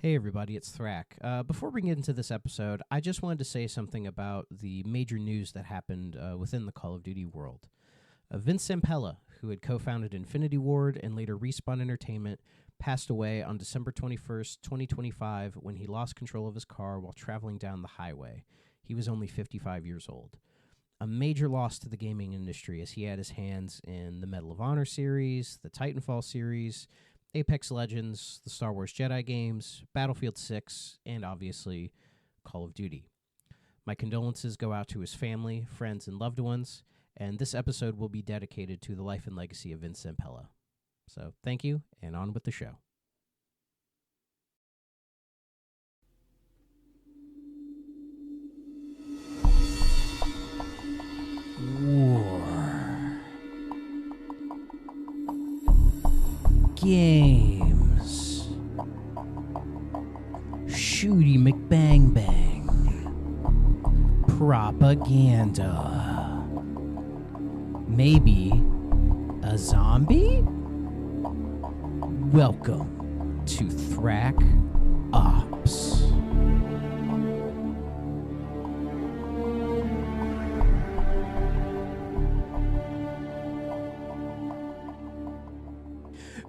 Hey everybody, it's Thrak. Before we get into this episode, I just wanted to say something about the major news that happened within the Call of Duty world. Vince Zampella, who had co-founded Infinity Ward and later Respawn Entertainment, passed away on December 21st, 2025, when he lost control of his car while traveling down the highway. He was only 55 years old. A major loss to the gaming industry, as he had his hands in the Medal of Honor series, the Titanfall series, Apex Legends, the Star Wars Jedi games, Battlefield 6, and obviously Call of Duty. My condolences go out to his family, friends, and loved ones, and this episode will be dedicated to the life and legacy of Vince Zampella. So thank you, and on with the show. War. Games. Shooty McBang Bang. Propaganda. Maybe a zombie? Welcome to Thrak Ops.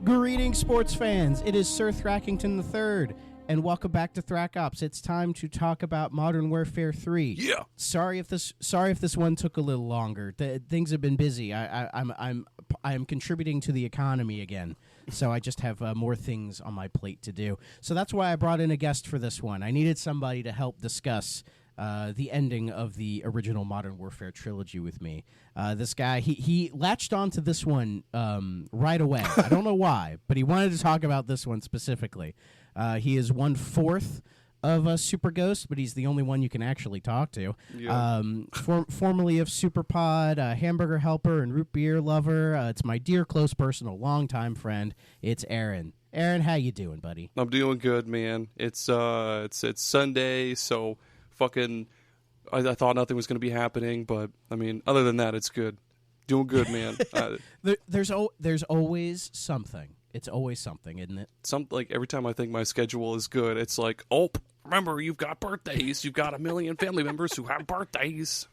Greetings, sports fans. It is Sir Thrackington III, and welcome back to Thrak Ops. It's time to talk about Modern Warfare 3. Yeah. Sorry if this one took a little longer. Things have been busy. I'm contributing to the economy again, so I just have more things on my plate to do. So that's why I brought in a guest for this one. I needed somebody to help discuss the ending of the original Modern Warfare trilogy with me. This guy, he latched onto this one right away. I don't know why, but he wanted to talk about this one specifically. He is 1/4 of SuperGhost, but he's the only one you can actually talk to. Yeah. Formerly of SuperPod, hamburger helper, and root beer lover. It's my dear, close personal, longtime friend. It's Aaron. Aaron, how you doing, buddy? I'm doing good, man. It's Sunday, so fucking I thought nothing was going to be happening, but I mean, other than that, it's good. Doing good, man. There's always something. It's always something, isn't it? Like every time I think my schedule is good, it's like, oh, remember, you've got birthdays. You've got 1 million family members who have birthdays.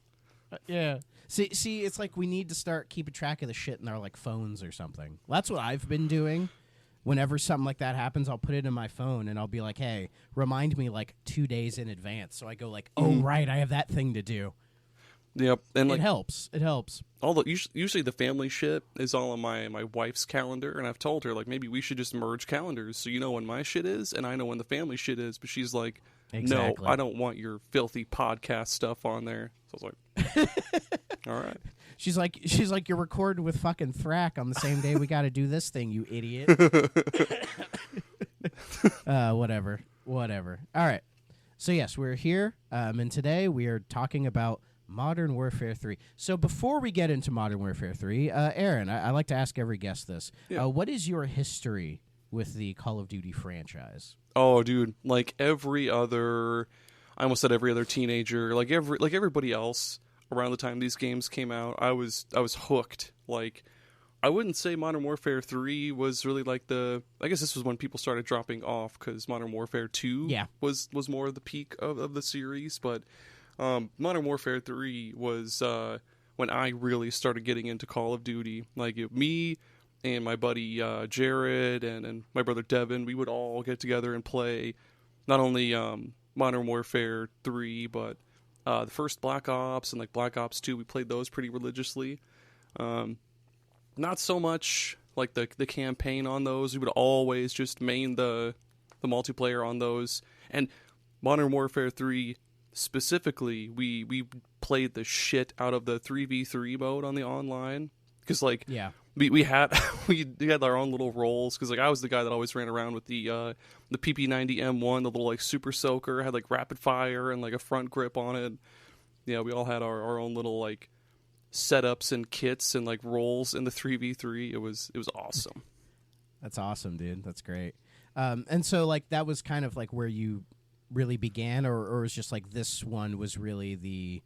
Yeah. See, it's like we need to start keeping track of the shit in our like phones or something. That's what I've been doing. Whenever something like that happens, I'll put it in my phone and I'll be like, hey, remind me like 2 days in advance. So I go like, oh, right, I have that thing to do. Yep. And like, it helps. Usually the family shit is all on my wife's calendar, and I've told her, like, maybe we should just merge calendars so you know when my shit is and I know when the family shit is. But she's like, exactly. No, I don't want your filthy podcast stuff on there. So I was like, all right. She's like, you're recording with fucking Thrak on the same day we got to do this thing, you idiot. Whatever. All right. So yes, we're here, and today we are talking about Modern Warfare 3. So before we get into Modern Warfare 3, Aaron, I like to ask every guest this. Yeah. What is your history with the Call of Duty franchise? Oh, dude, like I almost said every other teenager, like everybody else around the time these games came out, I was hooked. Like, I wouldn't say Modern Warfare 3 was really like I guess this was when people started dropping off, because Modern Warfare 2 was more of the peak of the series, but Modern Warfare 3 was when I really started getting into Call of Duty. Like, me and my buddy Jared and my brother Devin, we would all get together and play not only Modern Warfare 3, but the first Black Ops and like Black Ops 2. We played those pretty religiously. Not so much like the campaign on those. We would always just main the multiplayer on those. And Modern Warfare 3 specifically, we played the shit out of the 3v3 mode on the online, because like we had our own little roles, because like I was the guy that always ran around with the PP90 M1, the little like super soaker, had like rapid fire and like a front grip on it. Yeah, we all had our own little like setups and kits and like roles in the 3v3. It was awesome. That's awesome, dude. That's great. And so like that was kind of like where you really began, or was just like this one was really the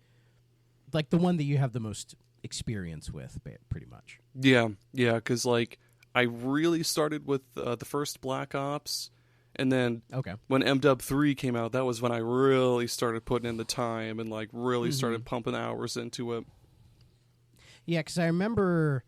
one that you have the most experience with, pretty much? Yeah, because like I really started with the first Black Ops, And then Okay. when MW 3 came out, that was when I really started putting in the time and like really started pumping hours into it. Yeah, because I remember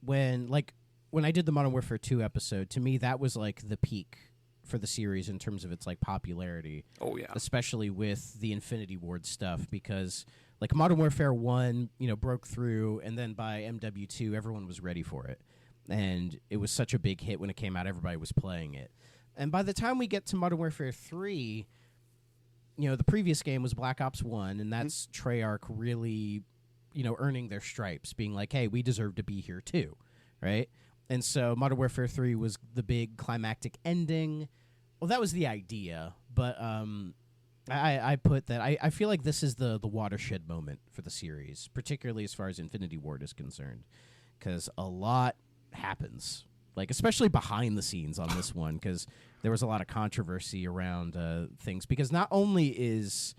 when I did the Modern Warfare 2 episode, to me that was like the peak for the series in terms of its like popularity. Oh yeah. Especially with the Infinity Ward stuff, because like Modern Warfare 1, broke through, and then by MW2 everyone was ready for it. And it was such a big hit when it came out, everybody was playing it. And by the time we get to Modern Warfare 3, the previous game was Black Ops 1, and that's Treyarch really, earning their stripes, being like, hey, we deserve to be here too, right? And so Modern Warfare 3 was the big climactic ending. Well, that was the idea, but I put that I feel like this is the watershed moment for the series, particularly as far as Infinity Ward is concerned, because a lot happens, like especially behind the scenes on this one, because there was a lot of controversy around things, because not only is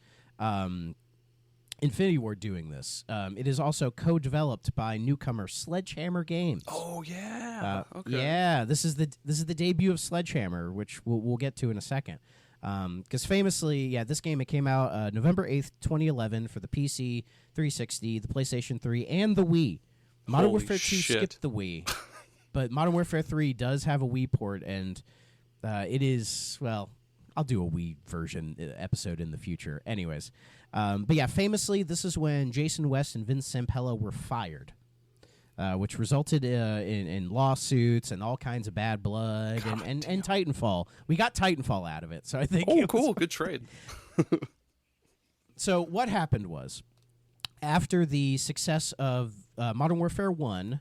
Infinity Ward doing this, it is also co-developed by newcomer Sledgehammer Games. Oh yeah, okay. Yeah, this is the debut of Sledgehammer, which we'll get to in a second. Because famously, this game, it came out November 8th, 2011 for the PC, 360, the PlayStation 3, and the Wii. Modern Warfare 2 skipped the Wii, but Modern Warfare 3 does have a Wii port, and it is, well, I'll do a Wii version episode in the future. Anyways, but yeah, famously, this is when Jason West and Vince Zampella were fired, which resulted in lawsuits and all kinds of bad blood and Titanfall. We got Titanfall out of it, so I think. Oh, cool, good trade. So what happened was, after the success of Modern Warfare 1,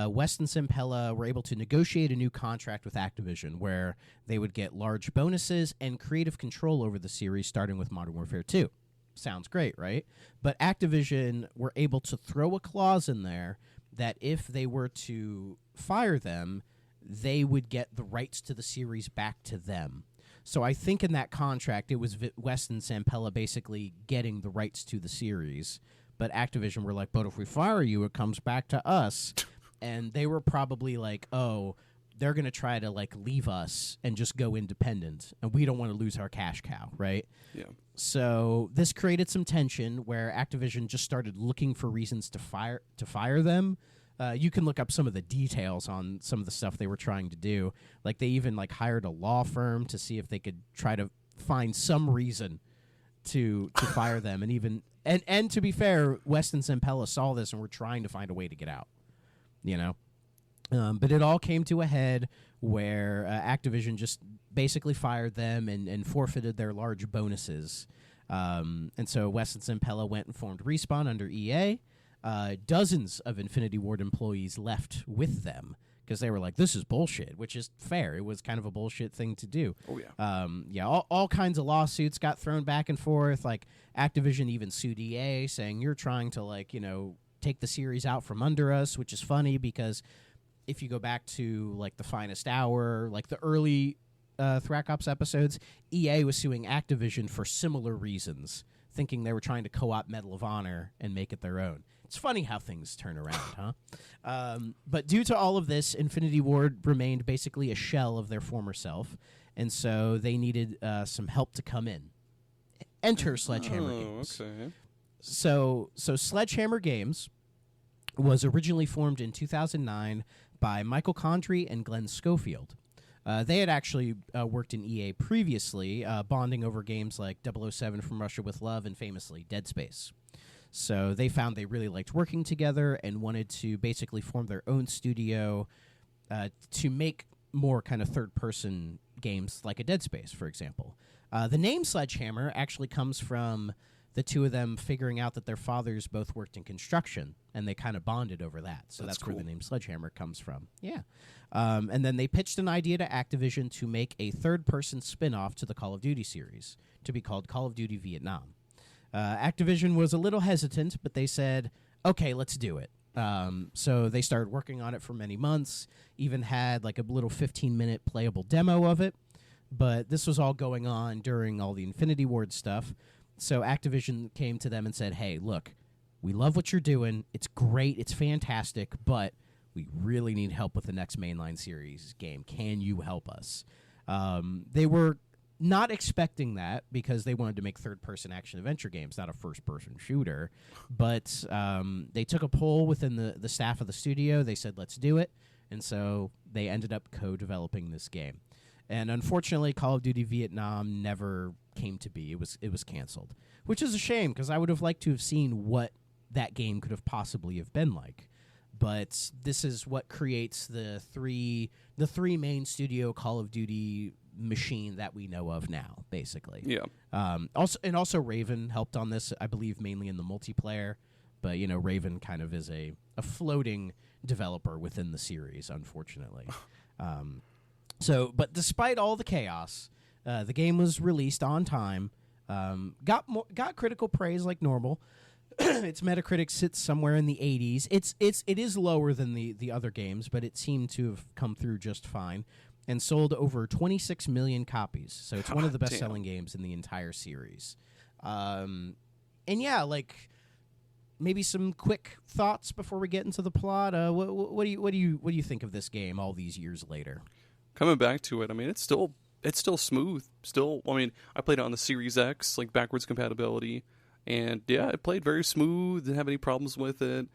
West and Zampella were able to negotiate a new contract with Activision where they would get large bonuses and creative control over the series, starting with Modern Warfare 2. Sounds great, right? But Activision were able to throw a clause in there that if they were to fire them, they would get the rights to the series back to them. So I think in that contract, it was West and Zampella basically getting the rights to the series. But Activision were like, but if we fire you, it comes back to us. And they were probably like, oh, they're going to try to like leave us and just go independent. And we don't want to lose our cash cow, right? Yeah. So this created some tension where Activision just started looking for reasons to fire them. You can look up some of the details on some of the stuff they were trying to do. Like they even like hired a law firm to see if they could try to find some reason to fire them. And even and to be fair, West and Zampella saw this and were trying to find a way to get out. But it all came to a head where Activision just basically fired them and forfeited their large bonuses. And so West and Zampella went and formed Respawn under EA. Dozens of Infinity Ward employees left with them because they were like, this is bullshit, which is fair. It was kind of a bullshit thing to do. Oh, yeah. All kinds of lawsuits got thrown back and forth. Like Activision even sued EA saying you're trying to, take the series out from under us, which is funny because if you go back to like the Finest Hour, like the early Thrack Ops episodes, EA was suing Activision for similar reasons, thinking they were trying to co-opt Medal of Honor and make it their own. It's funny how things turn around, huh? But due to all of this, Infinity Ward remained basically a shell of their former self, and so they needed some help to come in. Enter Sledgehammer Games. Okay. So Sledgehammer Games was originally formed in 2009 by Michael Condrey and Glenn Schofield. They had actually worked in EA previously, bonding over games like 007 From Russia with Love and famously Dead Space. So they found they really liked working together and wanted to basically form their own studio to make more kind of third-person games like a Dead Space, for example. The name Sledgehammer actually comes from the two of them figuring out that their fathers both worked in construction, and they kind of bonded over that. So that's cool. Where the name Sledgehammer comes from. Yeah. And then they pitched an idea to Activision to make a third-person spin-off to the Call of Duty series to be called Call of Duty Vietnam. Activision was a little hesitant, but they said, okay, let's do it. So they started working on it for many months, even had like a little 15-minute playable demo of it. But this was all going on during all the Infinity Ward stuff. So Activision came to them and said, hey, look, we love what you're doing. It's great. It's fantastic. But we really need help with the next mainline series game. Can you help us? They were not expecting that because they wanted to make third-person action-adventure games, not a first-person shooter. But they took a poll within the staff of the studio. They said, let's do it. And so they ended up co-developing this game. And unfortunately, Call of Duty Vietnam never came to be. It was canceled, which is a shame because I would have liked to have seen what that game could have possibly have been like. But this is what creates the three main studio Call of Duty machine that we know of now, basically. Yeah. Also Raven helped on this, I believe, mainly in the multiplayer. But Raven kind of is a floating developer within the series, unfortunately. But despite all the chaos, the game was released on time. Got critical praise like normal. Its Metacritic sits somewhere in the 80s. It is lower than the other games, but it seemed to have come through just fine, and sold over 26 million copies. So it's one of the best-selling games in the entire series. And yeah, maybe some quick thoughts before we get into the plot. What do you think of this game all these years later? Coming back to it, I mean, it's still smooth. Still, I mean, I played it on the Series X, backwards compatibility, and yeah, it played very smooth. Didn't have any problems with it.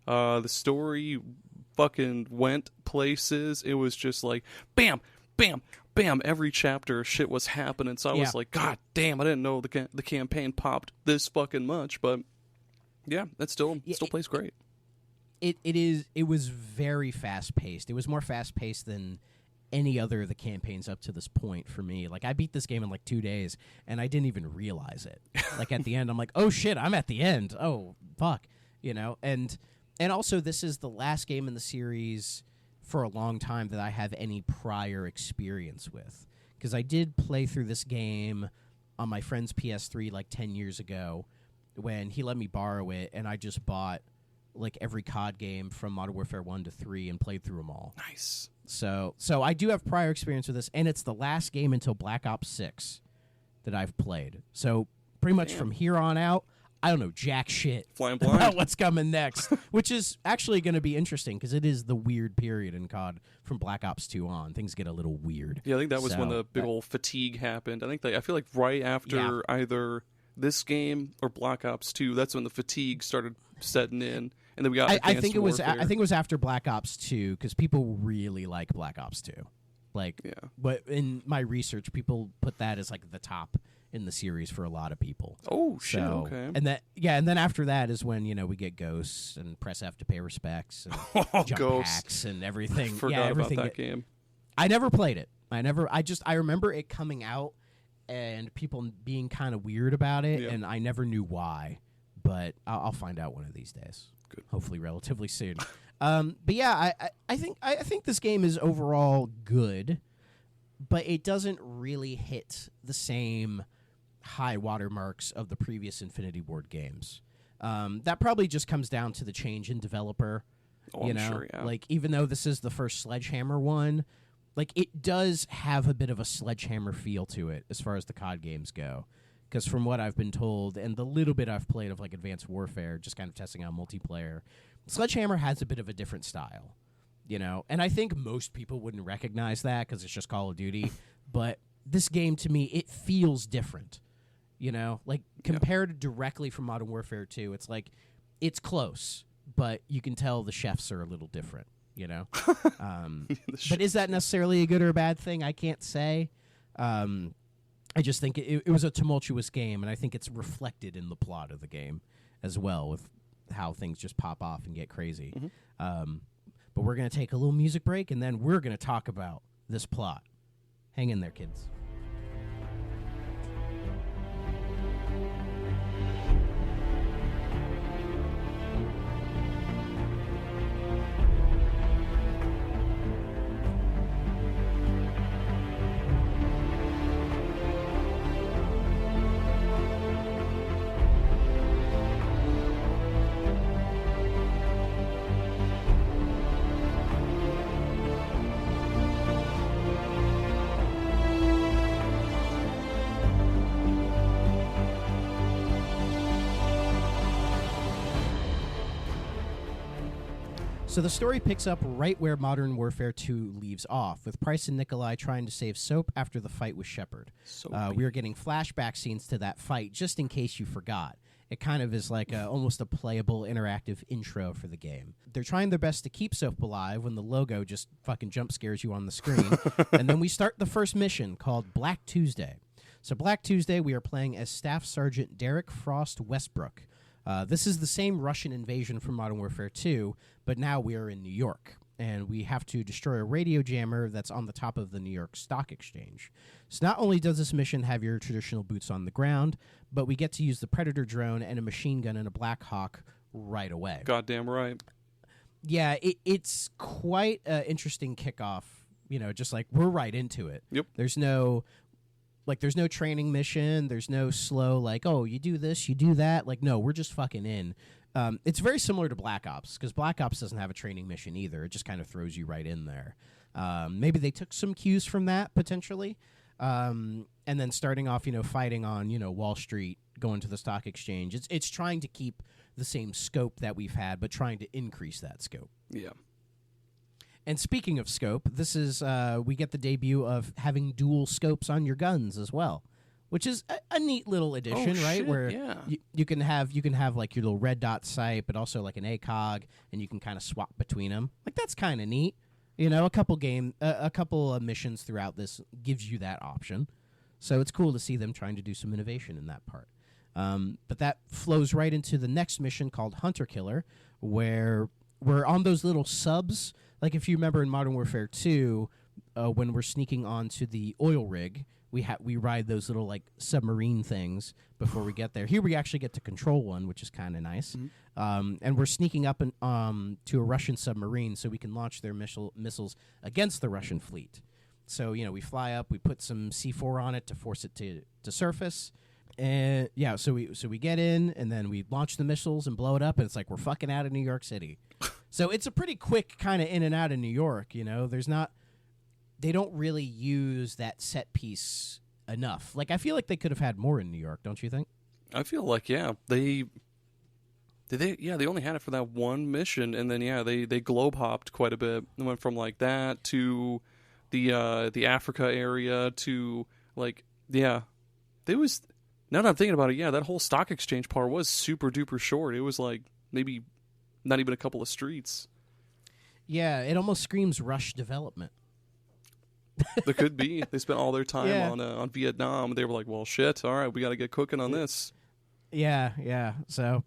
The story fucking went places. It was just bam, bam, bam. Every chapter, shit was happening. So I was like, God damn, I didn't know the campaign popped this fucking much. But yeah, that still plays great. It was very fast paced. It was more fast paced than any other of the campaigns up to this point for me. I beat this game in 2 days, and I didn't even realize it. At the end, I'm like, oh shit, I'm at the end. Oh fuck, And also, this is the last game in the series for a long time that I have any prior experience with, because I did play through this game on my friend's PS3 10 years ago when he let me borrow it, and I just bought every COD game from Modern Warfare 1 to 3 and played through them all. Nice. So I do have prior experience with this, and it's the last game until Black Ops 6 that I've played. So pretty much from here on out, I don't know jack shit Flying blind about what's coming next, which is actually going to be interesting because it is the weird period in COD from Black Ops 2 on. Things get a little weird. Yeah, I think that was when the big old fatigue happened. I feel like right after either this game or Black Ops 2, that's when the fatigue started setting in. And then we got I think it was after Black Ops 2 because people really like Black Ops 2. But in my research, people put that as the top in the series for a lot of people. Oh shit! Okay. And then after that is when we get Ghosts and press F to pay respects and jump Ghosts. packs and everything. Forgot everything about that game. I never played it. I remember it coming out and people being kind of weird about it, and I never knew why. But I'll find out one of these days. Good. Hopefully relatively soon. But yeah, I think this game is overall good, but it doesn't really hit the same high watermarks of the previous Infinity Ward games. That probably just comes down to the change in developer. I'm sure, yeah. Even though this is the first Sledgehammer one, it does have a bit of a Sledgehammer feel to it as far as the COD games go. Because from what I've been told, and the little bit I've played of Advanced Warfare, just kind of testing out multiplayer, Sledgehammer has a bit of a different style, And I think most people wouldn't recognize that because it's just Call of Duty. But this game, to me, it feels different, compared directly from Modern Warfare 2. It's it's close, but you can tell the chefs are a little different, But is that necessarily a good or a bad thing? I can't say. I just think it was a tumultuous game, and I think it's reflected in the plot of the game as well, with how things just pop off and get crazy. Mm-hmm. But we're going to take a little music break, and then we're going to talk about this plot. Hang in there, kids. So the story picks up right where Modern Warfare 2 leaves off, with Price and Nikolai trying to save Soap after the fight with Shepard. We are getting flashback scenes to that fight, just in case you forgot. It kind of is like almost a playable, interactive intro for the game. They're trying their best to keep Soap alive when the logo just fucking jump scares you on the screen. And then we start the first mission called Black Tuesday. So Black Tuesday, we are playing as Staff Sergeant Derek Frost Westbrook. This is the same Russian invasion from Modern Warfare 2, but now we are in New York, and we have to destroy a radio jammer that's on the top of the New York Stock Exchange. So not only does this mission have your traditional boots on the ground, but we get to use the Predator drone and a machine gun and a Black Hawk right away. Goddamn right. Yeah, it's quite an interesting kickoff, just like we're right into it. Yep. There's no training mission. There's no slow, like, oh, you do this, you do that. Like, no, we're just fucking in. It's very similar to Black Ops, because Black Ops doesn't have a training mission either. It just kind of throws you right in there. Maybe they took some cues from that, potentially. And then starting off, fighting on, Wall Street, going to the stock exchange. It's trying to keep the same scope that we've had, but trying to increase that scope. Yeah. And speaking of scope, this is we get the debut of having dual scopes on your guns as well, which is a neat little addition, right? Shit, where yeah. you can have like your little red dot sight, but also like an ACOG, and you can kind of swap between them. Like that's kind of neat. A couple of missions throughout this gives you that option, so it's cool to see them trying to do some innovation in that part. But that flows right into the next mission called Hunter Killer, where we're on those little subs. Like if you remember in Modern Warfare 2, when we're sneaking onto the oil rig, we ride those little like submarine things before we get there. Here we actually get to control one, which is kind of nice. Mm-hmm. And we're sneaking up to a Russian submarine so we can launch their missiles against the Russian fleet. So we fly up, we put some C4 on it to force it to surface. And so we get in, and then we launch the missiles and blow it up, and it's like we're fucking out of New York City. So it's a pretty quick kind of in and out of New York. They don't really use that set piece enough. Like I feel like they could have had more in New York, don't you think? I feel like they only had it for that one mission, and then they globe hopped quite a bit. They went from like that to the Africa area to like now that I'm thinking about it, that whole stock exchange part was super duper short. It was like maybe not even a couple of streets. Yeah, it almost screams rush development. There could be. They spent all their time on Vietnam. They were like, well, shit, all right, we got to get cooking on this. Yeah. So,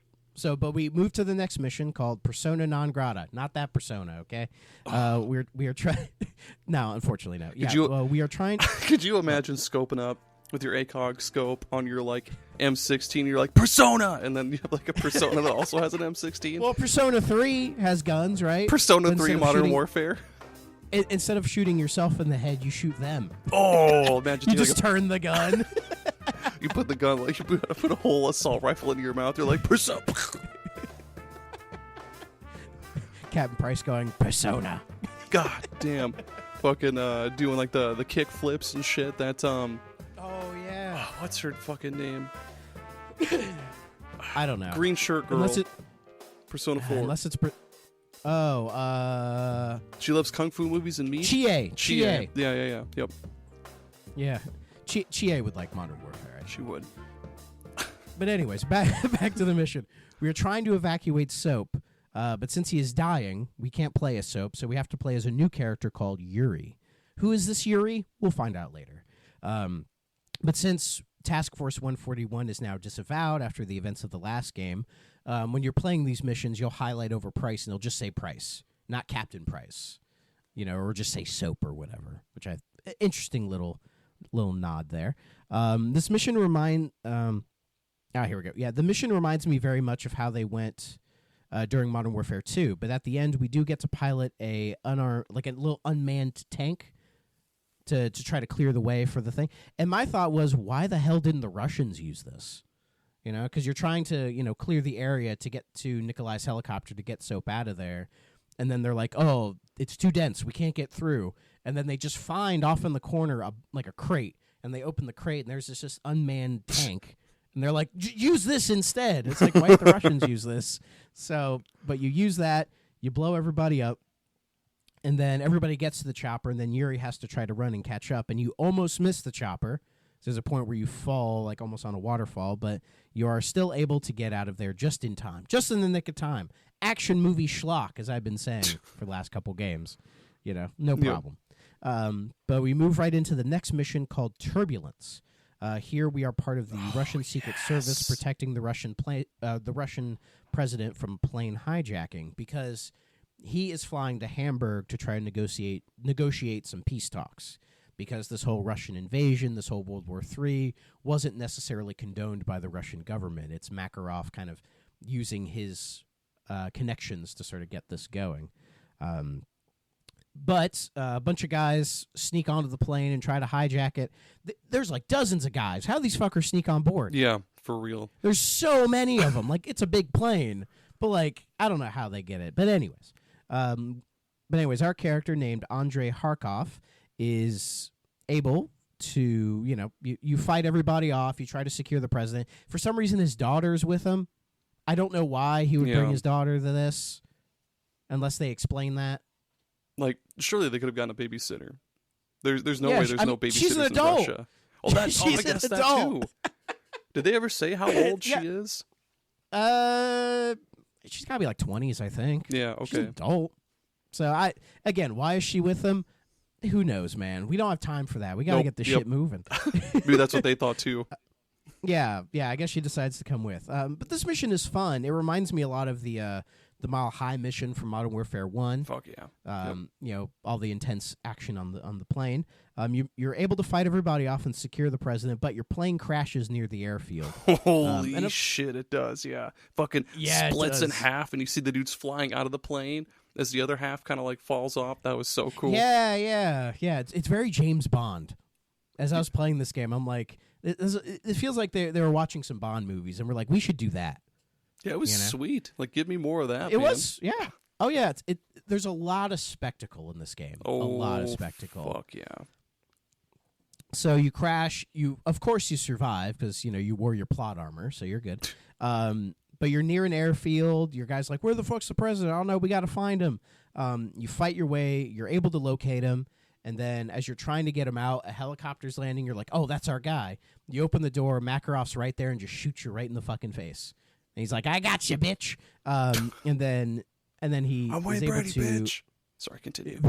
but we move to the next mission called Persona Non Grata. Not that Persona, okay? We are trying. No, unfortunately, no. We are trying. Could you imagine scoping up with your ACOG scope on your like M16? You're like Persona, and then you have like a Persona that also has an M16. Well, Persona 3 has guns, right? Persona 3 Modern Warfare. Instead of shooting yourself in the head, you shoot them. Oh, imagine you just turn the gun. You put the gun, like you put a whole assault rifle into your mouth. You're like Persona. Captain Price going Persona. God damn, fucking doing like the kick flips and shit. That's Oh yeah. What's her fucking name? I don't know. Green shirt girl. Persona 4. Unless it's. She loves kung fu movies and meat. Chie. Yeah. Yep. Yeah. Chie would like Modern Warfare. Right? She would. But anyways, back to the mission. We are trying to evacuate Soap, but since he is dying, we can't play as Soap, so we have to play as a new character called Yuri. Who is this Yuri? We'll find out later. But since Task Force 141 is now disavowed after the events of the last game, when you're playing these missions, you'll highlight over Price, and it'll just say Price, not Captain Price, or just say Soap or whatever, which interesting little nod there. This mission here we go. Yeah, the mission reminds me very much of how they went during Modern Warfare 2, but at the end, we do get to pilot a little unmanned tank to try to clear the way for the thing. And my thought was, why the hell didn't the Russians use this? Because you're trying to, clear the area to get to Nikolai's helicopter to get Soap out of there. And then they're like, oh, it's too dense. We can't get through. And then they just find off in the corner a crate. And they open the crate, and there's this unmanned tank. And they're like, use this instead. It's like, why did the Russians use this? So, but you use that. You blow everybody up, and then everybody gets to the chopper, and then Yuri has to try to run and catch up, and you almost miss the chopper. There's a point where you fall, like almost on a waterfall, but you are still able to get out of there just in time, just in the nick of time. Action movie schlock, as I've been saying for the last couple games. No problem. But we move right into the next mission called Turbulence. Here we are part of the Russian Secret Service protecting the Russian president from plane hijacking because he is flying to Hamburg to try and negotiate some peace talks. Because this whole Russian invasion, this whole World War III, wasn't necessarily condoned by the Russian government. It's Makarov kind of using his connections to sort of get this going. But a bunch of guys sneak onto the plane and try to hijack it. There's like dozens of guys. How do these fuckers sneak on board? Yeah, for real. There's so many of them. Like, it's a big plane. But, like, I don't know how they get it. But anyways, our character named Andrei Harkov is able to, you fight everybody off. You try to secure the president. For some reason, his daughter's with him. I don't know why he would bring his daughter to this, unless they explain that. Like, surely they could have gotten a babysitter. There's no way there's no babysitters she's an adult. in Russia. Oh, that's, I guess that too. Did they ever say how old she is? She's got to be like 20s, I think. Yeah, okay. She's an adult. So, why is she with them? Who knows, man? We don't have time for that. We got to get this shit moving. Maybe that's what they thought, too. Yeah, I guess she decides to come with. But this mission is fun. It reminds me a lot of the Mile High mission from Modern Warfare 1. Fuck yeah. All the intense action on the plane. You're able to fight everybody off and secure the president, but your plane crashes near the airfield. Holy shit, it does, yeah. Fucking splits in half, and you see the dudes flying out of the plane as the other half kind of like falls off. That was so cool. Yeah. It's very James Bond. As I was playing this game, I'm like, it feels like they were watching some Bond movies, and we're like, we should do that. Yeah, it was sweet. Like, give me more of that. It was, yeah. Oh yeah, there's a lot of spectacle in this game. Oh, a lot of spectacle. Fuck yeah. So you crash. Of course you survive because you wore your plot armor, so you're good. But you're near an airfield. Your guy's like, "Where the fuck's the president?" "Oh no, we got to find him." You fight your way. You're able to locate him. And then as you're trying to get him out, a helicopter's landing. You're like, oh, that's our guy. You open the door. Makarov's right there and just shoots you right in the fucking face. And he's like, I got you, bitch. And then he I'm Wayne is able Brady, to... bitch. Sorry, continue.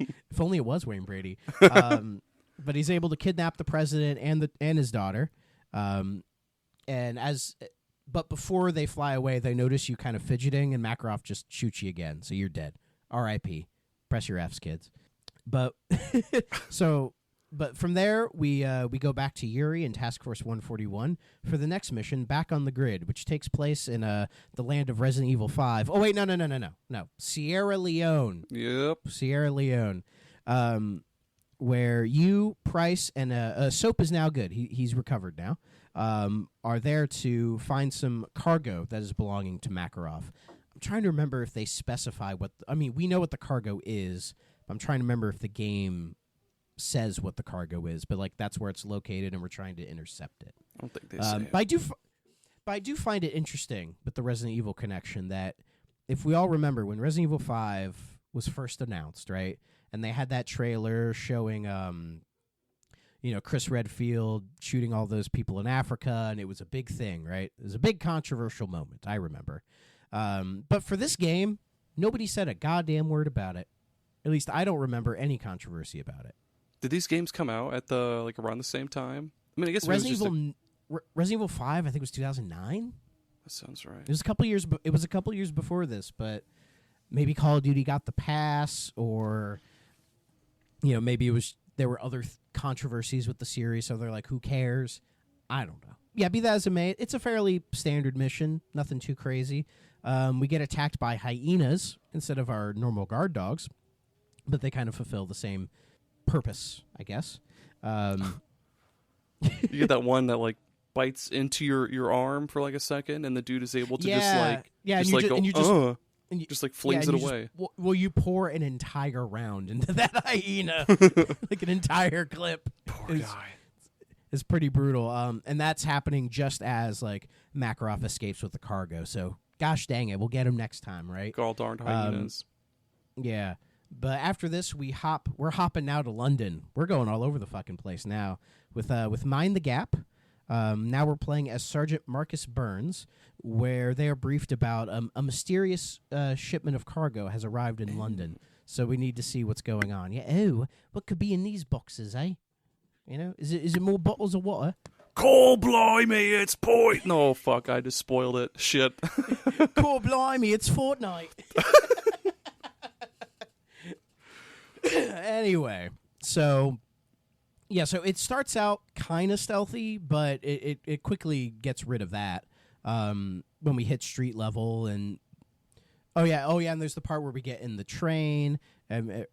If only it was Wayne Brady. But he's able to kidnap the president and his daughter. But before they fly away, they notice you kind of fidgeting, and Makarov just shoots you again. So you're dead. R.I.P. Press your Fs, kids. But from there, we go back to Yuri and Task Force 141 for the next mission, Back on the Grid, which takes place in the land of Resident Evil 5. Oh, wait, no. Sierra Leone. Yep. Sierra Leone. Where you, Price, and Soap is now good. He's recovered now. Are there to find some cargo that is belonging to Makarov. I'm trying to remember if they specify we know what the cargo is. I'm trying to remember if the game says what the cargo is, but like that's where it's located, and we're trying to intercept it. I don't think they say it. But I do find it interesting with the Resident Evil connection that if we all remember when Resident Evil 5 was first announced, right, and they had that trailer showing, Chris Redfield shooting all those people in Africa, and it was a big thing, right? It was a big controversial moment, I remember. But for this game, nobody said a goddamn word about it. At least I don't remember any controversy about it. Did these games come out at around the same time? I mean, I guess Resident Evil 5, I think, was 2009. That sounds right. It was a couple years. It was a couple years before this, but maybe Call of Duty got the pass, or maybe there were other controversies with the series, so they're like, who cares? I don't know. Yeah, be that as it may, it's a fairly standard mission, nothing too crazy. We get attacked by hyenas instead of our normal guard dogs, but they kind of fulfill the same purpose, I guess. You get that one that bites into your arm for a second, and the dude is able to flings it away. You pour an entire round into that hyena, like an entire clip. Poor guy. It's pretty brutal. And that's happening just as Makarov escapes with the cargo. So gosh dang it, we'll get him next time, right? Gall darned hyenas. Yeah. But after this, we're hopping now to London. We're going all over the fucking place now with Mind the Gap. Now we're playing as Sergeant Marcus Burns, where they are briefed about a mysterious shipment of cargo has arrived in London. So we need to see what's going on. Yeah. Oh, what could be in these boxes, eh? You know, is it more bottles of water? Call blimey, it's point. No, fuck, I just spoiled it. Shit. Call blimey, it's Fortnite. Anyway, so it starts out kind of stealthy, but it quickly gets rid of that when we hit street level. And and there's the part where we get in the train, we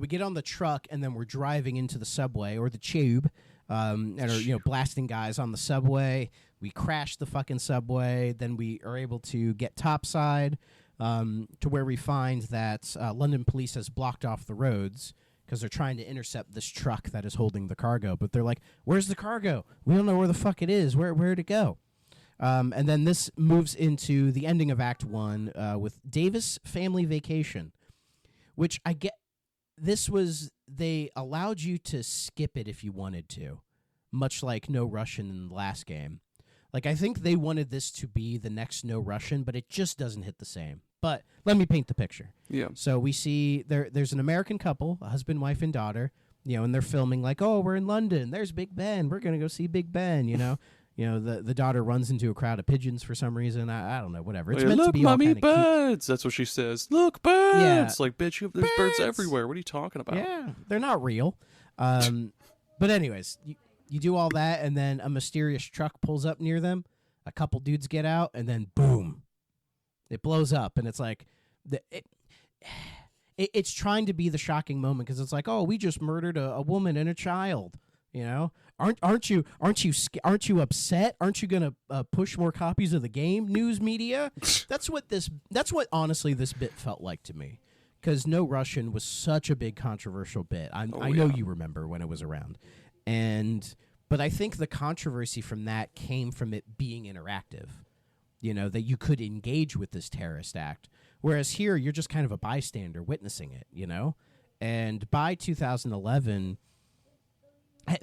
get on the truck, and then we're driving into the subway or the tube, and are blasting guys on the subway. We crash the fucking subway, then we are able to get topside. To where we find that London police has blocked off the roads because they're trying to intercept this truck that is holding the cargo. But they're like, where's the cargo? We don't know where the fuck it is. Where'd it go? And then this moves into the ending of Act 1 with Davis Family Vacation, which I get. They allowed you to skip it if you wanted to, much like No Russian in the last game. Like, I think they wanted this to be the next No Russian, but it just doesn't hit the same. But let me paint the picture. Yeah. So we see there's an American couple, a husband, wife, and daughter, and they're filming like, oh, we're in London. There's Big Ben. We're going to go see Big Ben, the daughter runs into a crowd of pigeons for some reason. I don't know, whatever. It's meant to be mommy, all kind of birds. That's what she says. Look, birds. Yeah. Like, bitch, there's birds everywhere. What are you talking about? Yeah, they're not real. But anyways, you do all that, and then a mysterious truck pulls up near them. A couple dudes get out, and then boom, it blows up, and it's like it's trying to be the shocking moment because it's like, oh, we just murdered a woman and a child. Aren't you upset? Aren't you gonna push more copies of the game? News media. That's what honestly this bit felt like to me. Because No Russian was such a big controversial bit. I know you remember when it was around, but I think the controversy from that came from it being interactive. That you could engage with this terrorist act, whereas here you're just kind of a bystander witnessing it. And by 2011.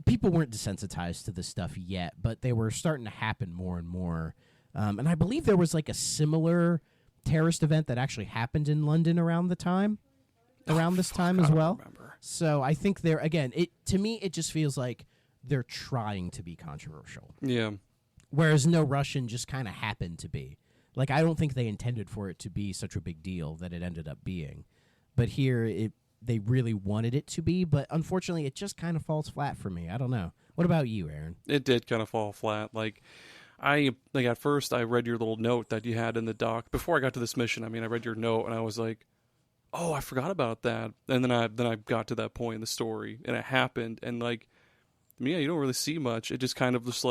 People weren't desensitized to this stuff yet, but they were starting to happen more and more. And I believe there was like a similar terrorist event that actually happened in London around this time as well. Remember. So I think to me, it just feels like they're trying to be controversial. Yeah. Whereas No Russian just kind of happened to be. Like, I don't think they intended for it to be such a big deal that it ended up being. But here, they really wanted it to be, but unfortunately, it just kind of falls flat for me. I don't know. What about you, Aaron? It did kind of fall flat. At first, I read your little note that you had in the doc before I got to this mission. I mean, I read your note and I was like, "Oh, I forgot about that." And then I got to that point in the story, and it happened. And you don't really see much. It just kind of just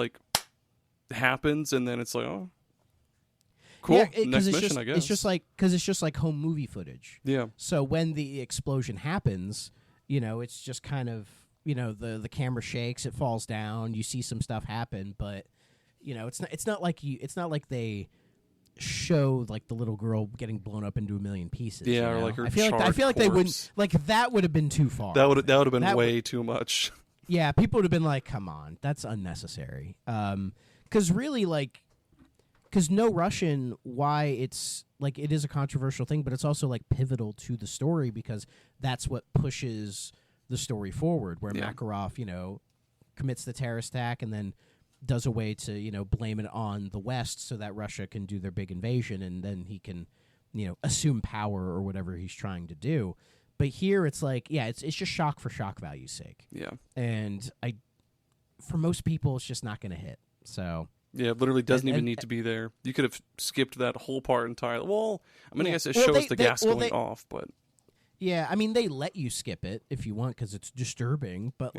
happens, and then it's like, oh. Cool. Yeah, next mission, I guess. It's just like home movie footage. Yeah. So when the explosion happens, it's just kind of, the camera shakes, it falls down, you see some stuff happen, but it's not like they show like the little girl getting blown up into a million pieces. Yeah, or like her I feel like they wouldn't that would have been too far. That would have been way too much. Yeah, people would have been like, "Come on, that's unnecessary." Because really, because No Russian, why it's like it is a controversial thing, but it's also like pivotal to the story because that's what pushes the story forward. Where Makarov, commits the terrorist attack and then does a way to blame it on the West so that Russia can do their big invasion and then he can assume power or whatever he's trying to do. But here it's like it's just shock for shock value's sake. Yeah, and for most people it's just not going to hit. So. Yeah, it literally doesn't even need to be there. You could have skipped that whole part entirely. Well, I guess it shows the gas going off, but... Yeah, I mean, they let you skip it if you want because it's disturbing, but,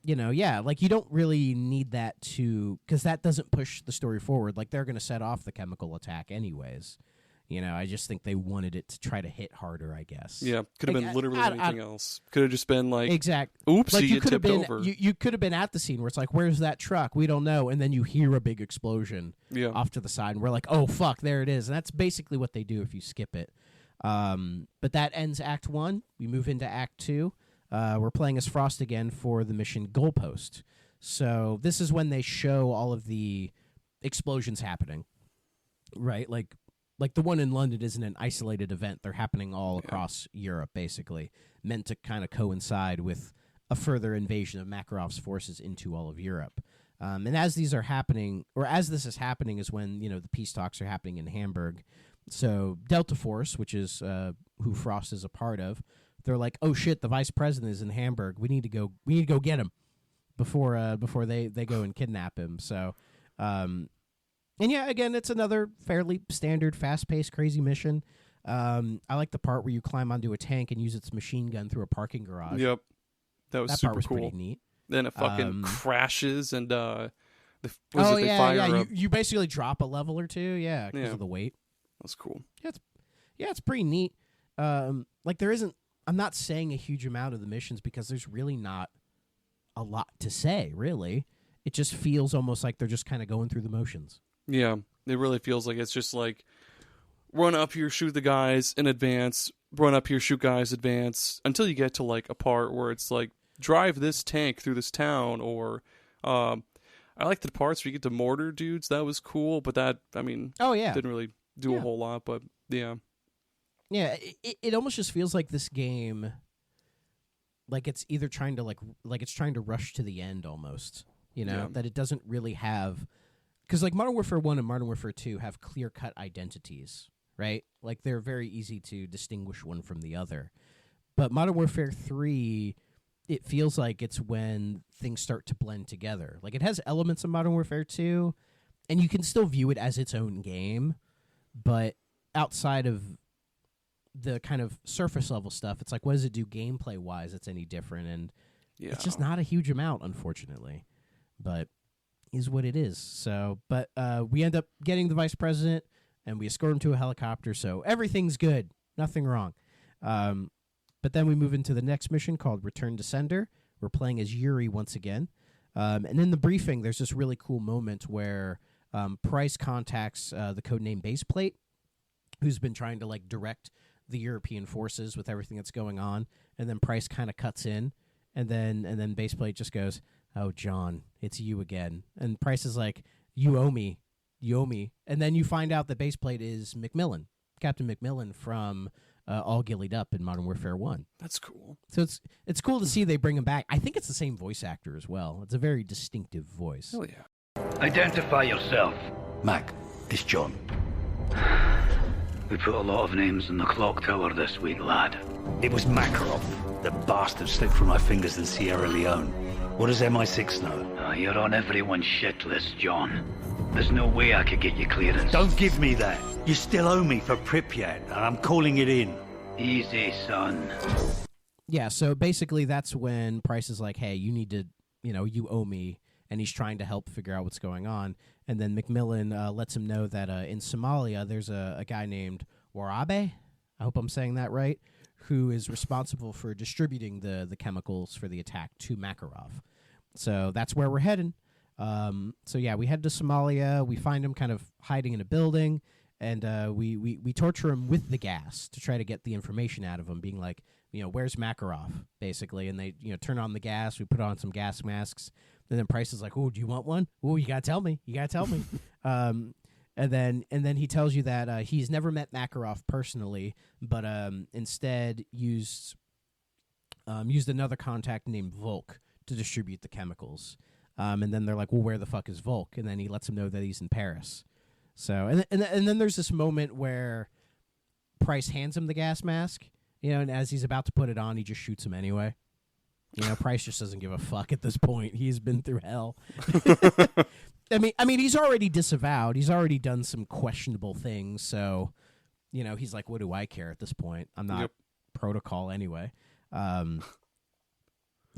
you don't really need that to... Because that doesn't push the story forward. Like, they're going to set off the chemical attack anyways. I just think they wanted it to try to hit harder, I guess. Yeah, could have been literally anything else. Could have just been like, exactly. oopsie, like you tipped over. You could have been at the scene where it's like, where's that truck? We don't know. And then you hear a big explosion off to the side, and we're like, oh, fuck, there it is. And that's basically what they do if you skip it. But that ends Act 1. We move into Act 2. We're playing as Frost again for the mission Goalpost. So this is when they show all of the explosions happening, right? Like the one in London isn't an isolated event. They're happening all across Europe, basically, meant to kind of coincide with a further invasion of Makarov's forces into all of Europe. And as these are happening, or as this is happening, is when, the peace talks are happening in Hamburg. So Delta Force, which is who Frost is a part of, they're like, oh shit, the vice president is in Hamburg. We need to go get him before they go and kidnap him. So, and yeah, again, it's another fairly standard, fast-paced, crazy mission. I like the part where you climb onto a tank and use its machine gun through a parking garage. Yep, that super part was cool. Pretty neat. Then it fucking crashes and they fire up. You basically drop a level or two, because of the weight. That's cool. It's pretty neat. There isn't. I'm not saying a huge amount of the missions because there's really not a lot to say. Really, it just feels almost like they're just kind of going through the motions. Yeah, it really feels like it's just like run up here, shoot the guys in advance. Run up here, shoot guys, advance until you get to like a part where it's like drive this tank through this town, or I like the parts where you get to mortar dudes. That was cool, but that didn't really do a whole lot. But yeah, it almost just feels like this game, like it's either trying to it's trying to rush to the end almost. That it doesn't really have, because like Modern Warfare 1 and Modern Warfare 2 have clear cut identities, right? Like they're very easy to distinguish one from the other. But Modern Warfare 3, it feels like it's when things start to blend together. Like it has elements of Modern Warfare 2, and you can still view it as its own game, but outside of the kind of surface level stuff, it's like, what does it do gameplay wise that's any different? And it's just not a huge amount, unfortunately, but is what it is. So, but we end up getting the vice president, and we escort him to a helicopter, so everything's good, nothing wrong. But then we move into the next mission called Return to Sender. We're playing as Yuri once again. And in the briefing, there's this really cool moment where Price contacts the codename Baseplate, who's been trying to like direct the European forces with everything that's going on. And then Price kind of cuts in, and then Baseplate just goes, "Oh, John, it's you again." And Price is like, "You owe me. You owe me." And then you find out that Baseplate is McMillan, Captain McMillan from All Gillied Up in Modern Warfare 1. That's cool. So it's cool to see they bring him back. I think it's the same voice actor as well. It's a very distinctive voice. Oh, yeah. Identify yourself. Mac, it's John. We put a lot of names in the clock tower this week, lad. It was Makarov. The bastard slipped through my fingers in Sierra Leone. What does MI6 know? You're on everyone's shit list, John. There's no way I could get you clearance. Don't give me that. You still owe me for Pripyat, and I'm calling it in. Easy, son. Yeah, so basically that's when Price is like, hey, you need to, you owe me, and he's trying to help figure out what's going on. And then McMillan lets him know that in Somalia there's a guy named Warabe, I hope I'm saying that right, who is responsible for distributing the chemicals for the attack to Makarov. So that's where we're heading. So yeah, we head to Somalia. We find him kind of hiding in a building, and we torture him with the gas to try to get the information out of him, being like, where's Makarov, basically. And they turn on the gas. We put on some gas masks. And then Price is like, "Oh, do you want one? Oh, you gotta tell me. You gotta tell me." And then he tells you that he's never met Makarov personally, but instead used another contact named Volk to distribute the chemicals. And then they're like, "Well, where the fuck is Volk?" And then he lets him know that he's in Paris. So and then there's this moment where Price hands him the gas mask, and as he's about to put it on, he just shoots him anyway. Price just doesn't give a fuck at this point. He's been through hell. I mean, he's already disavowed. He's already done some questionable things. So, he's like, what do I care at this point? I'm not protocol anyway.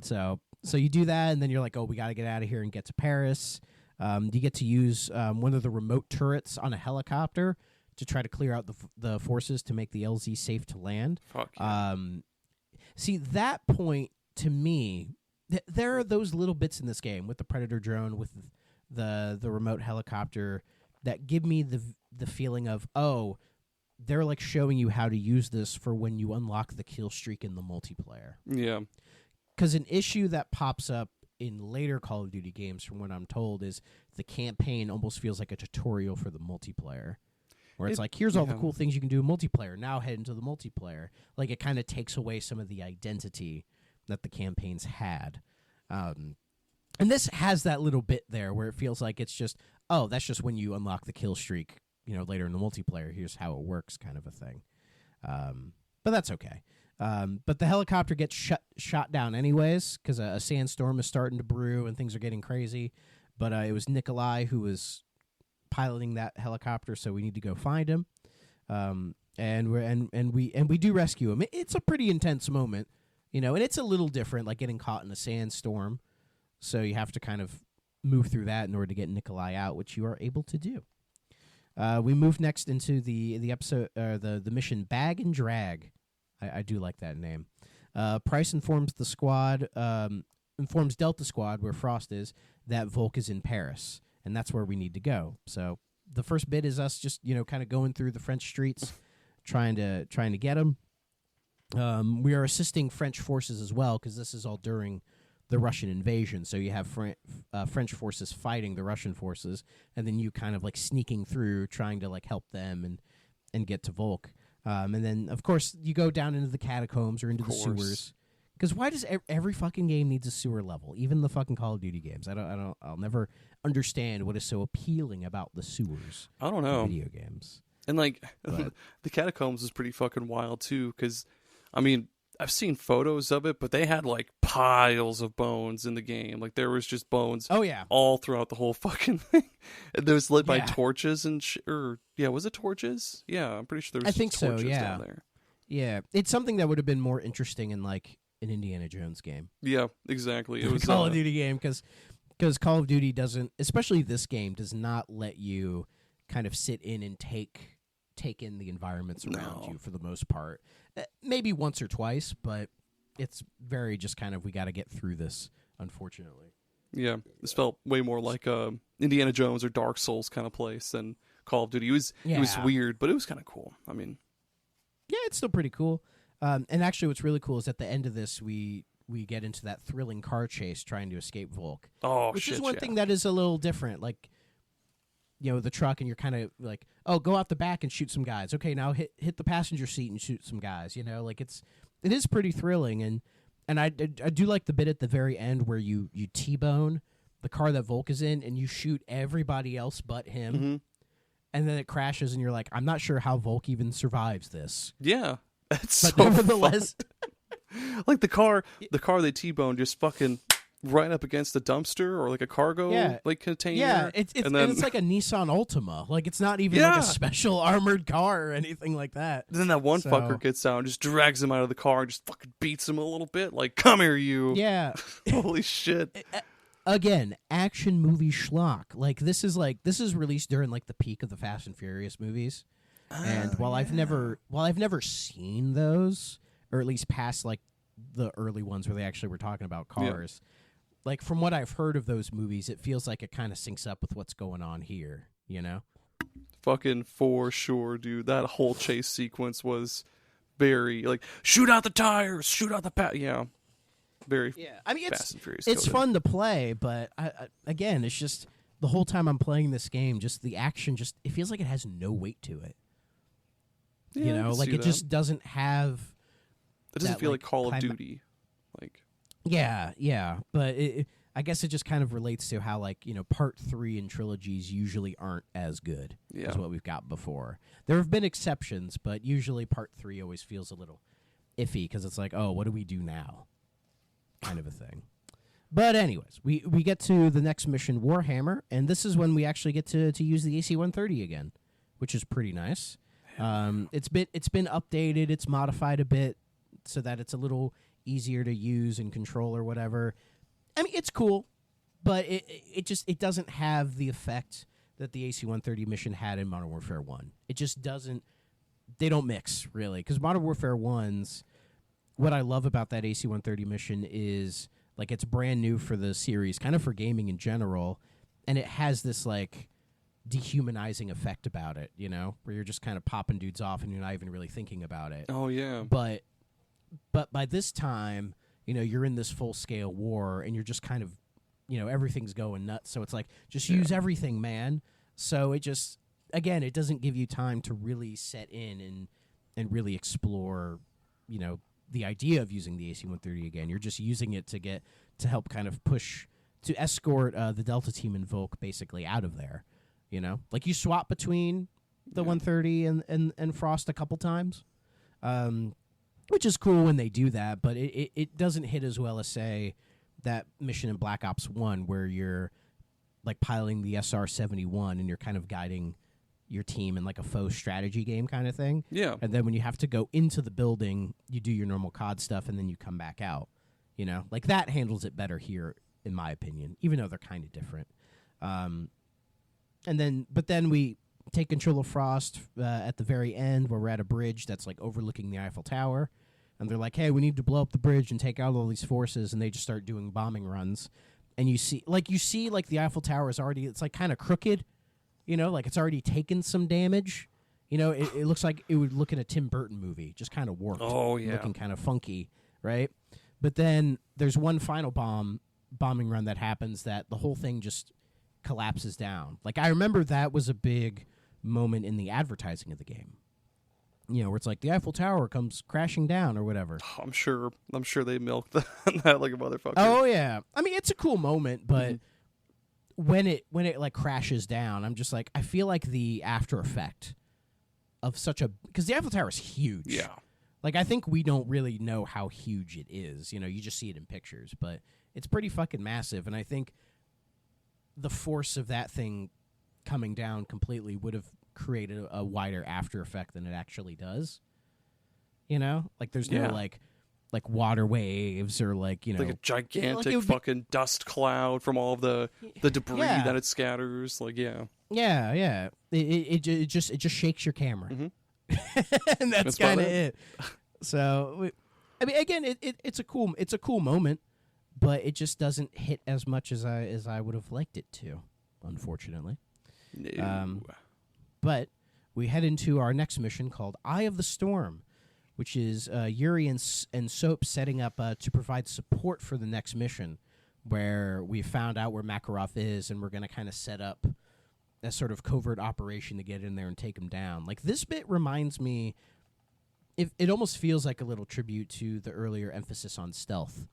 So you do that, and then you're like, oh, we got to get out of here and get to Paris. You get to use one of the remote turrets on a helicopter to try to clear out the forces to make the LZ safe to land. Fuck yeah. See, that point to me, there are those little bits in this game with the Predator drone, with the remote helicopter, that give me the feeling of, oh, they're like showing you how to use this for when you unlock the kill streak in the multiplayer. Yeah. Because an issue that pops up in later Call of Duty games, from what I'm told, is the campaign almost feels like a tutorial for the multiplayer. Where it's like, here's all the cool things you can do in multiplayer. Now head into the multiplayer. Like, it kind of takes away some of the identity that the campaigns had. And this has that little bit there where it feels like it's just, oh, that's just when you unlock the kill streak, later in the multiplayer. Here's how it works, kind of a thing. But that's okay. But the helicopter gets shot down anyways because a sandstorm is starting to brew and things are getting crazy. But it was Nikolai who was piloting that helicopter, so we need to go find him. And we do rescue him. It's a pretty intense moment, and it's a little different, like getting caught in a sandstorm. So you have to kind of move through that in order to get Nikolai out, which you are able to do. We move next into the episode, the mission Bag and Drag. I do like that name. Price informs the squad, informs Delta Squad, where Frost is, that Volk is in Paris, and that's where we need to go. So the first bit is us just kind of going through the French streets, trying to get him. We are assisting French forces as well because this is all during the Russian invasion. So you have French forces fighting the Russian forces, and then you kind of like sneaking through, trying to like help them and get to Volk. And then, of course, you go down into the catacombs or into the sewers. Because why does every fucking game needs a sewer level? Even the fucking Call of Duty games. I'll never understand what is so appealing about the sewers. I don't know. Video games. And like the catacombs is pretty fucking wild too. Because I mean, I've seen photos of it, but they had like piles of bones in the game. Like there was just bones. Oh yeah, all throughout the whole fucking thing. And it was lit by torches and was it torches? Yeah, I'm pretty sure there was. I think torches so. Yeah, down there. Yeah, it's something that would have been more interesting in like an Indiana Jones game. Yeah, exactly. It was Call of Duty game because Call of Duty doesn't, especially this game, does not let you kind of sit in and take in the environments around you for the most part. Maybe once or twice, but it's very just kind of, we got to get through this, unfortunately. Yeah, this felt way more like Indiana Jones or Dark Souls kind of place than Call of Duty. It was weird, but it was kind of cool. I mean, yeah, it's still pretty cool. And actually, what's really cool is at the end of this, we get into that thrilling car chase trying to escape Volk. Oh, which is one thing that is a little different. Like, the truck, and you're kind of like, oh, go out the back and shoot some guys. Okay, now hit the passenger seat and shoot some guys. Like it is pretty thrilling, and I do like the bit at the very end where you T-bone the car that Volk is in, and you shoot everybody else but him, mm-hmm. and then it crashes, and you're like, I'm not sure how Volk even survives this. Yeah, that's but so nevertheless, like the car they T-bone just fucking right up against the dumpster or like a cargo container. Yeah, it's like a Nissan Altima. Like it's not even like a special armored car or anything like that. And then that one fucker gets out and just drags him out of the car and just fucking beats him a little bit. Like, come here, you. Yeah. Holy shit. Again, action movie schlock. Like this is released during like the peak of the Fast and Furious movies. And while I've never seen those, or at least past like the early ones where they actually were talking about cars. Yeah. Like, from what I've heard of those movies, it feels like it kind of syncs up with what's going on here, Fucking for sure, dude. That whole chase sequence was very, like, shoot out the tires, shoot out the yeah. Very I mean, Fast and Furious. It's fun to play, but, again, it's just, the whole time I'm playing this game, just the action, it feels like it has no weight to it. Yeah, like, it just doesn't have... It doesn't feel like Call of Duty. Like... Yeah, but I guess it just kind of relates to how, like, part 3 in trilogies usually aren't as good as what we've got before. There have been exceptions, but usually part 3 always feels a little iffy because it's like, oh, what do we do now? Kind of a thing. But anyways, we get to the next mission, Warhammer, and this is when we actually get to use the AC-130 again, which is pretty nice. It's been updated, it's modified a bit so that it's a little easier to use and control or whatever. I mean, it's cool, but it doesn't have the effect that the AC-130 mission had in Modern Warfare 1. It just doesn't. They don't mix really, because Modern Warfare 1's. What I love about that AC-130 mission is like it's brand new for the series, kind of for gaming in general, and it has this like dehumanizing effect about it, you know, where you're just kind of popping dudes off and you're not even really thinking about it. Oh yeah. But by this time, you know, you're in this full-scale war and you're just kind of, you know, everything's going nuts. So it's like, just use everything, man. So it just, again, it doesn't give you time to really set in and really explore, you know, the idea of using the AC-130 again. You're just using it to help kind of push, to escort the Delta team and Volk basically out of there, you know? Like, you swap between the 130 and Frost a couple times, which is cool when they do that, but it doesn't hit as well as, say, that mission in Black Ops 1 where you're, like, piloting the SR-71 and you're kind of guiding your team in, like, a faux strategy game kind of thing. Yeah. And then when you have to go into the building, you do your normal COD stuff and then you come back out, you know? Like, that handles it better here, in my opinion, even though they're kind of different. But then we take control of Frost at the very end where we're at a bridge that's, like, overlooking the Eiffel Tower. And they're like, hey, we need to blow up the bridge and take out all these forces. And they just start doing bombing runs. And you see the Eiffel Tower is already, it's, like, kind of crooked. You know, like, it's already taken some damage. You know, it looks like it would look in a Tim Burton movie, just kind of warped. Oh, yeah. Looking kind of funky, right? But then there's one final bombing run that happens that the whole thing just collapses down. Like, I remember that was a big moment in the advertising of the game. You know, where it's like the Eiffel Tower comes crashing down or whatever. I'm sure they milked that like a motherfucker. Oh, yeah. I mean, it's a cool moment, but when it like crashes down, I'm just like, I feel like the after effect of such a, because the Eiffel Tower is huge. Yeah. Like, I think we don't really know how huge it is. You know, you just see it in pictures, but it's pretty fucking massive. And I think the force of that thing coming down completely would have created a wider after effect than it actually does. You know, like there's no like water waves or like, you know, like a gigantic like fucking dust cloud from all of the debris that it scatters. Like, it just shakes your camera, and that's kind of it. So, I mean, again, it's a cool moment, but it just doesn't hit as much as I would have liked it to, unfortunately. No. But we head into our next mission called Eye of the Storm, which is Yuri and Soap setting up to provide support for the next mission, where we found out where Makarov is, and we're going to kind of set up a sort of covert operation to get in there and take him down. Like, this bit reminds me, it almost feels like a little tribute to the earlier emphasis on stealth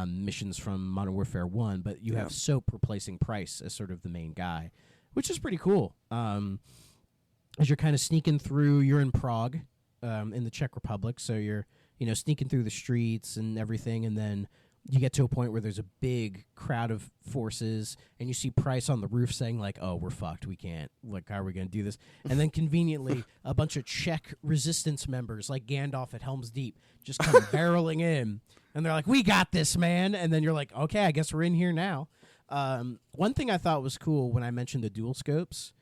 missions from Modern Warfare 1, but you have Soap replacing Price as sort of the main guy, which is pretty cool. As you're kind of sneaking through, you're in Prague, in the Czech Republic, so you're, you know, sneaking through the streets and everything, and then you get to a point where there's a big crowd of forces, and you see Price on the roof saying, like, oh, we're fucked, we can't, like, how are we going to do this? And then conveniently, a bunch of Czech resistance members, like Gandalf at Helm's Deep, just come barreling in, and they're like, we got this, man, and then you're like, okay, I guess we're in here now. One thing I thought was cool when I mentioned the dual scopes,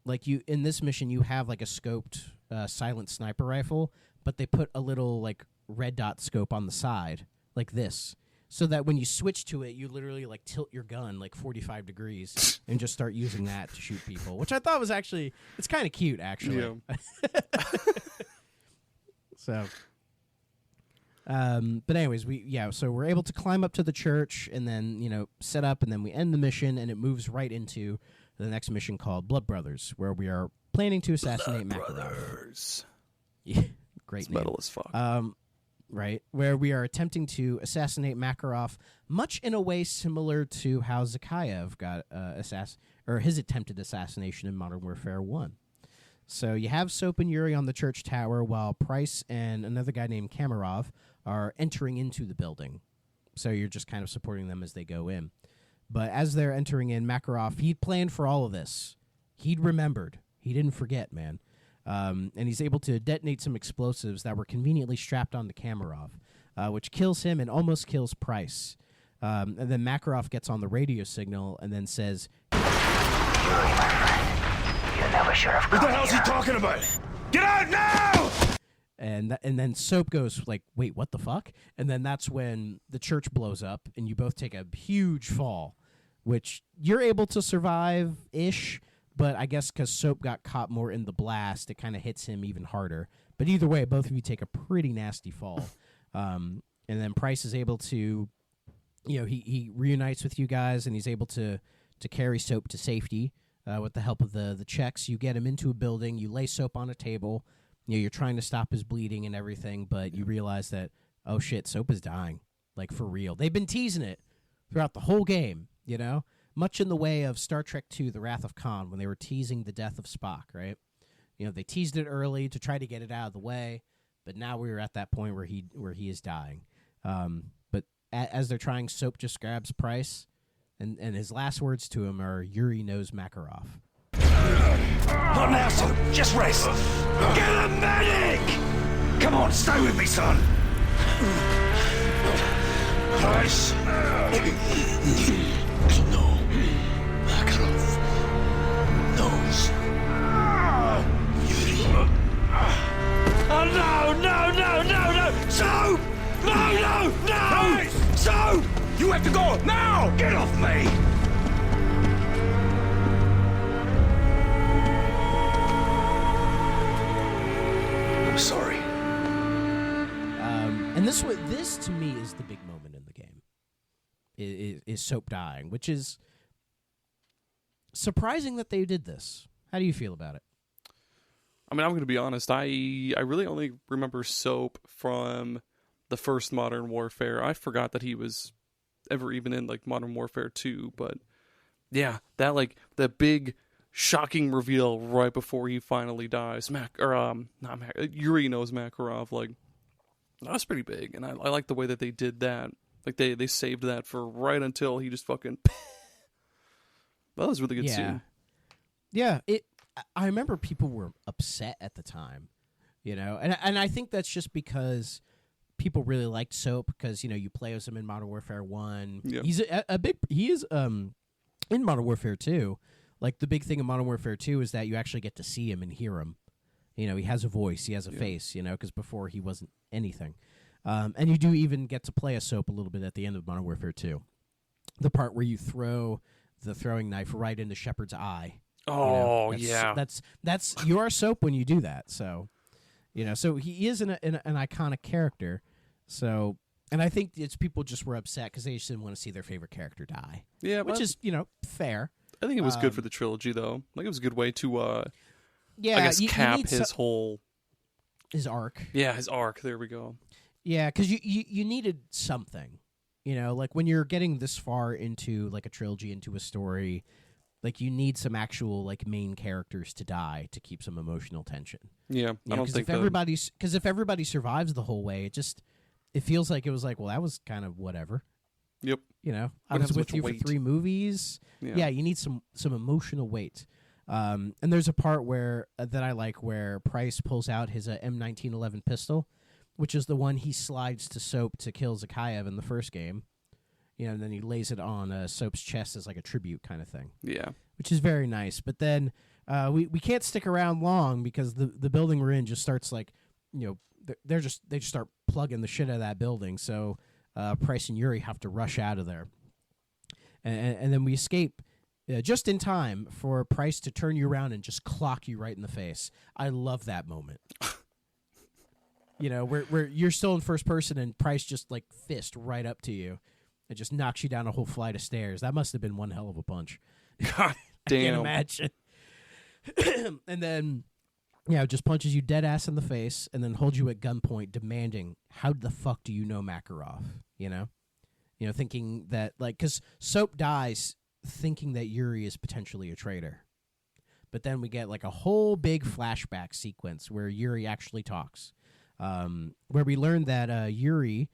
like, you in this mission, you have, like, a scoped silent sniper rifle, but they put a little, like, red dot scope on the side, like this, so that when you switch to it, you literally, like, tilt your gun, like, 45 degrees and just start using that to shoot people, which I thought was actually, it's kind of cute, actually. Yeah. So, but anyways, so we're able to climb up to the church and then, you know, set up, and then we end the mission, and it moves right into the next mission called Blood Brothers, where we are planning to assassinate Makarov. Brothers. Yeah, great It's name. metal as fuck. Right, where we are attempting to assassinate Makarov, much in a way similar to how Zakayev got his attempted assassination in Modern Warfare 1. So you have Soap and Yuri on the church tower, while Price and another guy named Kamarov are entering into the building. So you're just kind of supporting them as they go in. But as they're entering in, Makarov, he'd planned for all of this. He'd remembered. He didn't forget, man. And he's able to detonate some explosives that were conveniently strapped onto Kamarov, which kills him and almost kills Price. And then Makarov gets on the radio signal and then says, Yuri, my friend. You never should have come What the hell's he here. talking about? Get out now! And then Soap goes like, wait, what the fuck? And then that's when the church blows up, and you both take a huge fall, which you're able to survive-ish, but I guess because Soap got caught more in the blast, it kind of hits him even harder. But either way, both of you take a pretty nasty fall. And then Price is able to, he reunites with you guys, and he's able to carry Soap to safety with the help of the checks. You get him into a building, you lay Soap on a table. You're trying to stop his bleeding and everything, but you realize that, oh shit, Soap is dying, like for real. They've been teasing it throughout the whole game, much in the way of Star Trek II: The Wrath of Khan when they were teasing the death of Spock, right? They teased it early to try to get it out of the way, but now we're at that point where he is dying. But as they're trying, Soap just grabs Price, and his last words to him are, "Yuri knows Makarov." Not now, son. Just rest. Get a medic! Come on, stay with me, son. Price. No. Makarov knows. Yuri. Oh, no! Soap! No! Soap! You have to go now! Get off me! I'm sorry. And this to me is the big moment in the game. Is Soap dying, which is surprising that they did this. How do you feel about it? I mean, I'm going to be honest. I really only remember Soap from the first Modern Warfare. I forgot that he was ever even in like Modern Warfare 2. But yeah, that big shocking reveal right before he finally dies. Yuri knows Makarov. Like, that was pretty big, and I like the way that they did that. Like they saved that for right until he just fucking. That was a really good scene. Yeah, I remember people were upset at the time, and I think that's just because people really liked Soap because you play as him in Modern Warfare 1. Yeah. He's he is in Modern Warfare 2. Like the big thing in Modern Warfare 2 is that you actually get to see him and hear him. He has a voice, he has a face, because before he wasn't anything. And you do even get to play a Soap a little bit at the end of Modern Warfare 2. The part where you throw the throwing knife right into Shepard's eye. Oh, yeah. That's your Soap when you do that. So, so he is an iconic character. So, and I think it's people just were upset because they just didn't want to see their favorite character die. Yeah, which is fair. I think it was good for the trilogy, though. Like, it was a good way to, I guess, you cap need his whole... His arc. Yeah, his arc. There we go. Yeah, because you needed something. Like, when you're getting this far into, like, a trilogy, into a story, like, you need some actual, like, main characters to die to keep some emotional tension. Yeah, I don't think Because if everybody survives the whole way, it feels like it was like, well, that was kind of whatever. Yep. I was with you for 3 movies. Yeah, you need some emotional weight. And there's a part where that I like where Price pulls out his M1911 pistol, which is the one he slides to Soap to kill Zakhaev in the first game. And then he lays it on Soap's chest as like a tribute kind of thing. Yeah. Which is very nice. But then we can't stick around long because the building we're in just starts like, they just start plugging the shit out of that building. So Price and Yuri have to rush out of there. And then we escape just in time for Price to turn you around and just clock you right in the face. I love that moment. Where you're still in first person and Price just like fist right up to you and just knocks you down a whole flight of stairs. That must have been one hell of a punch. God damn. I can't imagine. And then, just punches you dead ass in the face and then holds you at gunpoint demanding, how the fuck do you know Makarov? Thinking that, like, because Soap dies thinking that Yuri is potentially a traitor. But then we get, like, a whole big flashback sequence where Yuri actually talks. Where we learn that Yuri,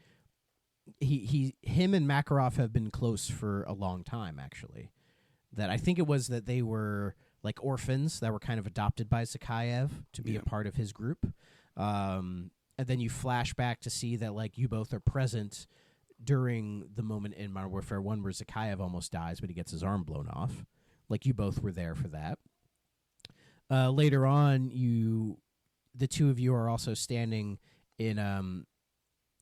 him and Makarov have been close for a long time, actually. That I think it was that they were, like, orphans that were kind of adopted by Zakhaev to be a part of his group. And then you flash back to see that, like, you both are present during the moment in Modern Warfare 1 where Zakhaev almost dies, but he gets his arm blown off. Like, you both were there for that. Later on, the two of you are also standing in, I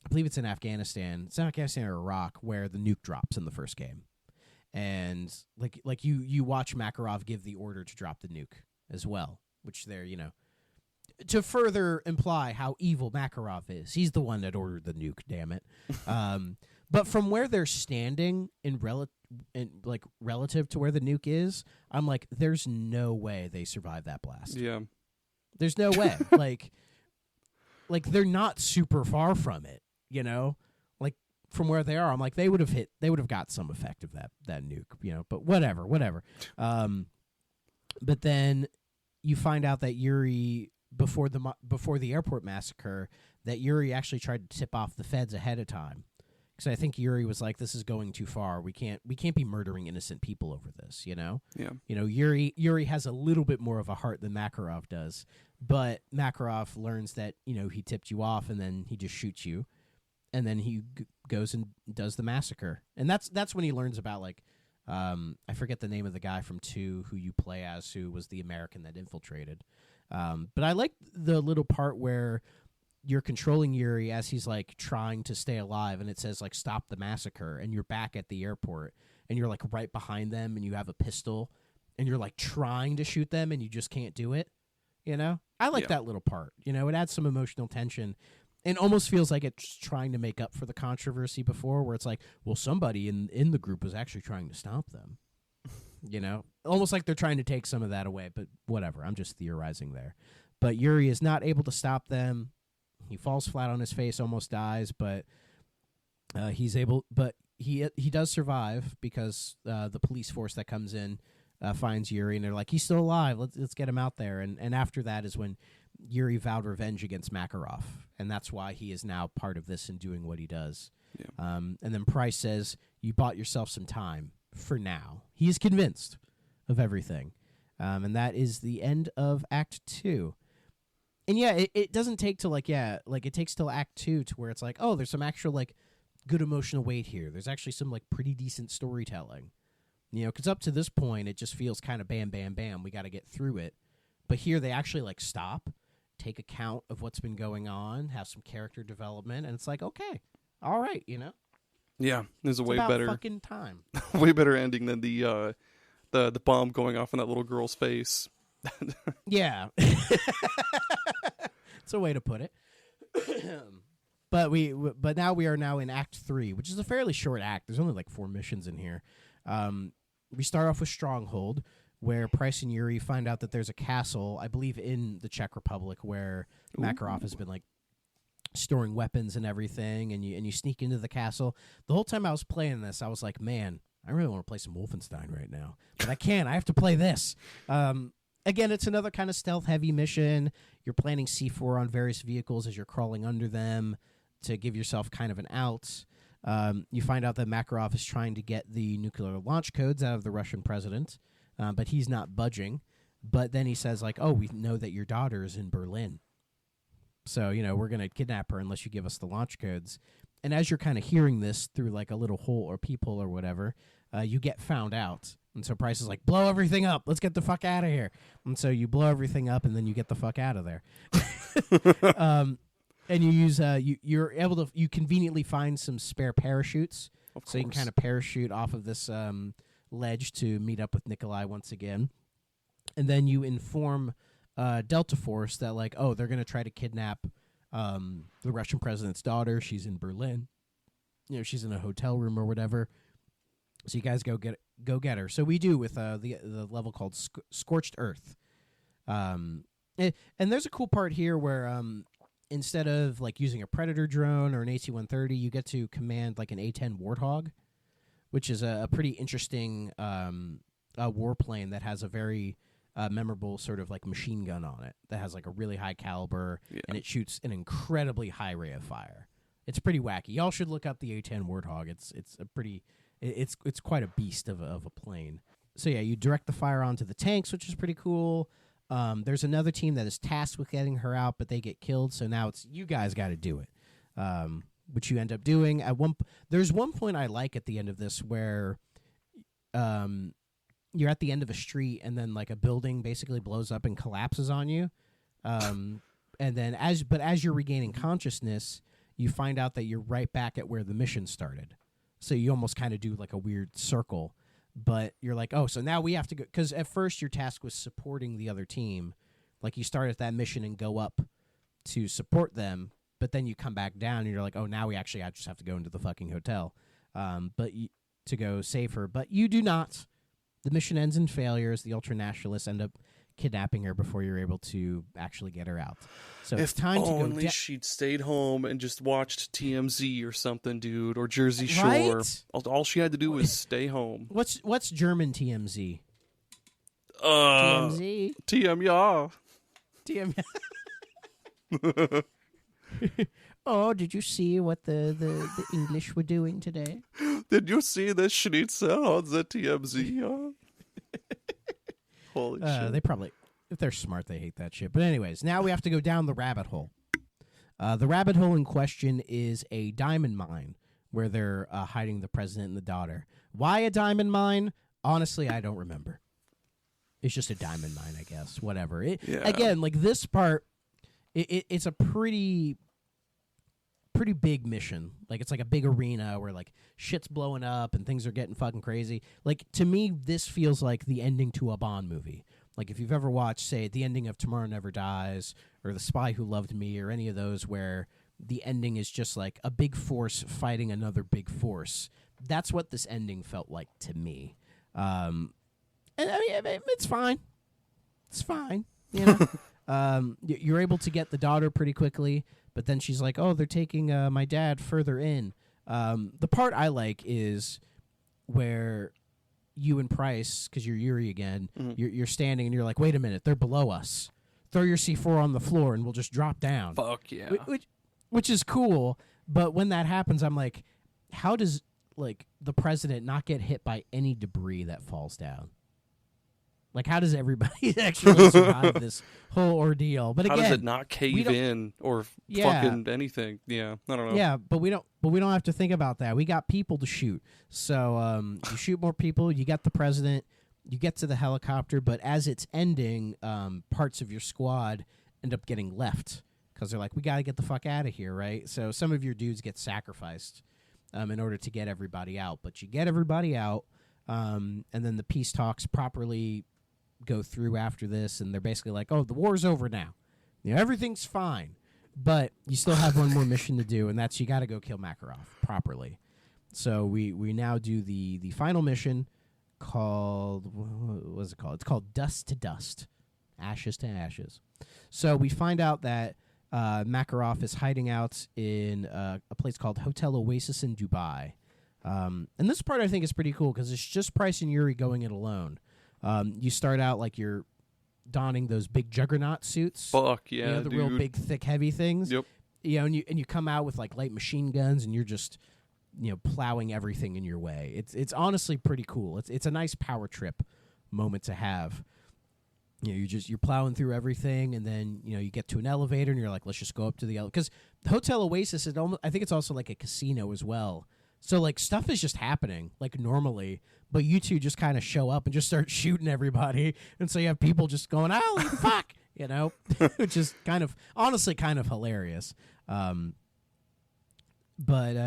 believe it's in Afghanistan. It's in Afghanistan or Iraq, where the nuke drops in the first game. And like you watch Makarov give the order to drop the nuke as well, which they're, to further imply how evil Makarov is. He's the one that ordered the nuke, damn it. But from where they're standing relative to where the nuke is, I'm like, there's no way they survive that blast. Yeah. There's no way. like they're not super far from it, Like, from where they are, I'm like, they would have got some effect of that nuke, but whatever. But then you find out that Yuri, before the airport massacre, that Yuri actually tried to tip off the feds ahead of time. Because I think Yuri was like, this is going too far. We can't be murdering innocent people over this, Yeah. Yuri has a little bit more of a heart than Makarov does. But Makarov learns that, he tipped you off, and then he just shoots you. And then he goes and does the massacre. And that's when he learns about, like, I forget the name of the guy from 2 who you play as, who was the American that infiltrated. But I like the little part where you're controlling Yuri as he's, like, trying to stay alive, and it says, like, stop the massacre, and you're back at the airport, and you're, like, right behind them, and you have a pistol, and you're, like, trying to shoot them, and you just can't do it, I like that little part. It adds some emotional tension, and almost feels like it's trying to make up for the controversy before, where it's like, well, somebody in the group was actually trying to stop them, Almost like they're trying to take some of that away, but whatever, I'm just theorizing there. But Yuri is not able to stop them. He falls flat on his face, almost dies, but he's able. But he does survive because the police force that comes in finds Yuri, and they're like, he's still alive. Let's get him out there. And after that is when Yuri vowed revenge against Makarov, and that's why he is now part of this and doing what he does. Yeah. And then Price says, "You bought yourself some time for now." He is convinced of everything, and that is the end of Act 2. And yeah, it doesn't take till it takes till Act 2 to where it's like, oh, there's some actual, like, good emotional weight here. There's actually some, like, pretty decent storytelling. Because up to this point, it just feels kind of bam, bam, bam. We got to get through it. But here they actually, like, stop, take account of what's been going on, have some character development, and it's like, okay, all right, Yeah, there's a it's way about better fucking time. way better ending than the bomb going off in that little girl's face. Yeah. It's a way to put it. But now we are in Act 3, which is a fairly short act. There's only like 4 missions in here. We start off with Stronghold, where Price and Yuri find out that there's a castle, I believe in the Czech Republic, where Makarov has been, like, storing weapons and everything, and you sneak into the castle. The whole time I was playing this, I was like, man, I really want to play some Wolfenstein right now. But I can't. I have to play this. Again, it's another kind of stealth-heavy mission. You're planting C4 on various vehicles as you're crawling under them to give yourself kind of an out. You find out that Makarov is trying to get the nuclear launch codes out of the Russian president, but he's not budging. But then he says, like, oh, we know that your daughter is in Berlin. So, we're going to kidnap her unless you give us the launch codes. And as you're kind of hearing this through, like, a little hole or peephole or whatever, you get found out. And so Price is like, blow everything up. Let's get the fuck out of here. And so you blow everything up, and then you get the fuck out of there. And you use you're able to you conveniently find some spare parachutes, so you can kind of parachute off of this ledge to meet up with Nikolai once again. And then you inform Delta Force that, like, oh, they're going to try to kidnap the Russian president's daughter. She's in Berlin. She's in a hotel room or whatever. So you guys go get her. So we do with the level called Scorched Earth. And there's a cool part here where instead of, like, using a Predator drone or an AC-130, you get to command, like, an A-10 Warthog, which is a pretty interesting warplane that has a very memorable sort of, like, machine gun on it that has, like, a really high caliber, and it shoots an incredibly high rate of fire. It's pretty wacky. Y'all should look up the A-10 Warthog. It's quite a beast of a plane. So yeah, you direct the fire onto the tanks, which is pretty cool. There's another team that is tasked with getting her out, but they get killed. So now it's you guys got to do it, which you end up doing. There's one point I like at the end of this where, you're at the end of a street, and then like a building basically blows up and collapses on you. And then as you're regaining consciousness, you find out that you're right back at where the mission started. So you almost kind of do like a weird circle, but you're like, oh, so now we have to go, because at first your task was supporting the other team. Like you start at that mission and go up to support them, but then you come back down and you're like, oh, now I just have to go into the fucking hotel, to go save her. But you do not. The mission ends in failure as the ultranationalists end up kidnapping her before you're able to actually get her out. So it's time to go. Only she'd stayed home and just watched TMZ or something, dude, or Jersey Shore. Right? All she had to do was stay home. What's German TMZ? TMZ. TM, yeah. TM. Oh, did you see what the English were doing today? Did you see the schnitzel on the TMZ? Holy shit. They probably, if they're smart, they hate that shit. But anyways, now we have to go down the rabbit hole. The rabbit hole in question is a diamond mine where they're hiding the president and the daughter. Why a diamond mine? Honestly, I don't remember. It's just a diamond mine, I guess. Whatever. Again, like this part, it's a pretty big mission. Like it's like a big arena where like shit's blowing up and things are getting fucking crazy. Like to me, this feels like the ending to a Bond movie. Like if you've ever watched, say, the ending of Tomorrow Never Dies or The Spy Who Loved Me or any of those where the ending is just like a big force fighting another big force. That's what this ending felt like to me. And I mean, it's fine. It's fine. You know, you're able to get the daughter pretty quickly, but then she's like, "Oh, they're taking my dad further in." The part I like is where you and Price, because you're Yuri again, you're standing and you're like, "Wait a minute, they're below us. Throw your C4 on the floor and we'll just drop down." Fuck yeah. Which is cool, but when that happens, I'm like, how does like the president not get hit by any debris that falls down? Like, how does everybody actually survive this whole ordeal? But again, how does it not cave in or fucking anything? Yeah, I don't know. Yeah, but we don't have to think about that. We got people to shoot. So you shoot more people. You got the president. You get to the helicopter. But as it's ending, parts of your squad end up getting left because they're like, we got to get the fuck out of here, right? So some of your dudes get sacrificed in order to get everybody out. But you get everybody out, and then the peace talks properly go through after this, and they're basically like, oh, the war's over now. You know, everything's fine. But you still have one more mission to do, and that's you got to go kill Makarov properly. So we now do the final mission called, what is it called? It's called Dust to Dust, Ashes to Ashes. So we find out that Makarov is hiding out in a place called Hotel Oasis in Dubai. And this part I think is pretty cool because it's just Price and Yuri going it alone. You start out like you're donning those big juggernaut suits. Fuck yeah, you know, the dude. real big, thick, heavy things. Yep. You know, and you come out with like light machine guns, and you're just, you know, plowing everything in your way. It's honestly pretty cool. It's a nice power trip moment to have. You know, you're plowing through everything, and then you know you get to an elevator, and you're like, let's just go up to the elevator because the Hotel Oasis is almost. I think it's also like a casino as well. So, like, stuff is just happening, like, normally, but you two just kind of show up and just start shooting everybody, and so you have people just going, holy fuck, you know, which is honestly kind of hilarious. But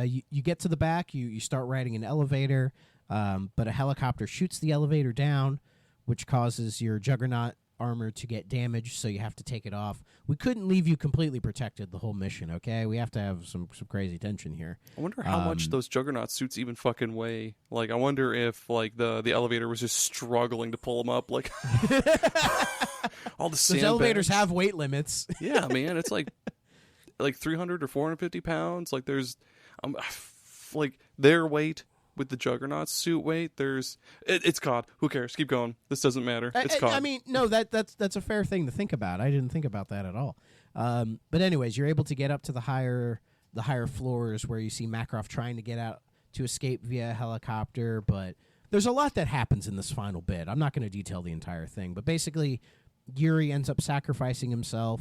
you get to the back, you start riding an elevator, but a helicopter shoots the elevator down, which causes your Juggernaut armor to get damaged, so you have to take it off. We couldn't leave you completely protected the whole mission, okay? We have to have some crazy tension here. I wonder how much those Juggernaut suits even fucking weigh. Like, I wonder if, like, the elevator was just struggling to pull them up. Like, all the sandbags. Those elevators have weight limits. Yeah, man. It's like 300 or 450 pounds. Like, there's, like, their weight with the Juggernaut suit weight, it's COD. Who cares? Keep going. This doesn't matter. It's COD. I mean, no, that's a fair thing to think about. I didn't think about that at all. But anyways, you're able to get up to the higher floors where you see Makarov trying to get out to escape via helicopter. But there's a lot that happens in this final bit. I'm not going to detail the entire thing, but basically, Yuri ends up sacrificing himself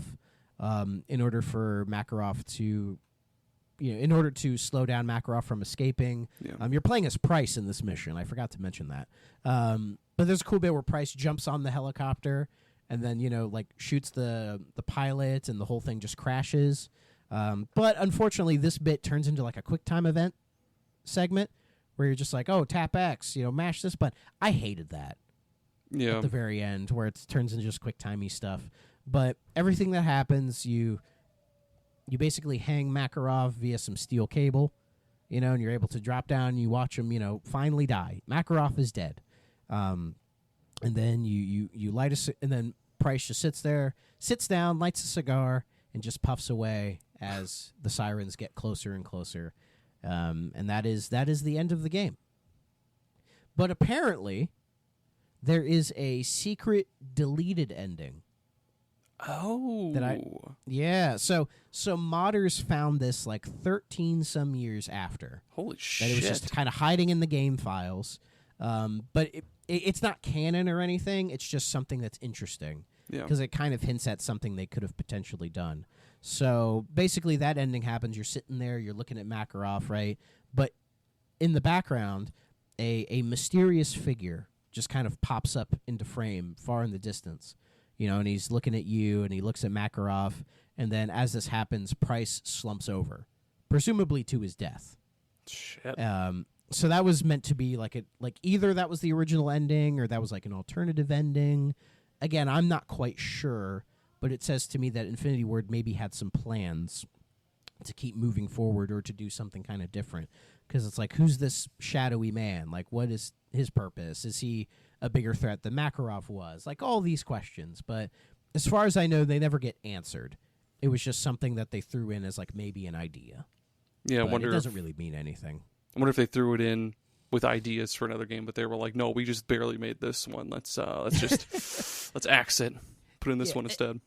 in order for Makarov to. You know, in order to slow down Makarov from escaping. Yeah. You're playing as Price in this mission. I forgot to mention that. But there's a cool bit where Price jumps on the helicopter and then, like shoots the pilot and the whole thing just crashes. But unfortunately, this bit turns into like a QuickTime event segment where you're just like, oh, tap X, mash this button. I hated that. Yeah. At the very end where it turns into just QuickTimey stuff. But everything that happens, you basically hang Makarov via some steel cable, and you're able to drop down and you watch him, finally die. Makarov is dead. And then you light and then Price just sits down, lights a cigar, and just puffs away as the sirens get closer and closer. And that is the end of the game. But apparently, there is a secret deleted ending. Oh. So modders found this like 13 some years after. Holy shit. That it was just kind of hiding in the game files. But it's not canon or anything. It's just something that's interesting. Yeah. Because it kind of hints at something they could have potentially done. So basically that ending happens. You're sitting there. You're looking at Makarov, right? But in the background, a mysterious figure just kind of pops up into frame far in the distance. And he's looking at you, and he looks at Makarov, and then as this happens, Price slumps over, presumably to his death. Shit. So that was meant to be like either that was the original ending or that was like an alternative ending. Again, I'm not quite sure, but it says to me that Infinity Ward maybe had some plans to keep moving forward or to do something kind of different. Because it's like, who's this shadowy man? Like, what is his purpose? Is he a bigger threat than Makarov was? Like, all these questions. But as far as I know, they never get answered. It was just something that they threw in as, like, maybe an idea. Yeah, I wonder it doesn't really mean anything. I wonder if they threw it in with ideas for another game, but they were like, no, we just barely made this one. Let's just, let's axe it. Put in this one instead.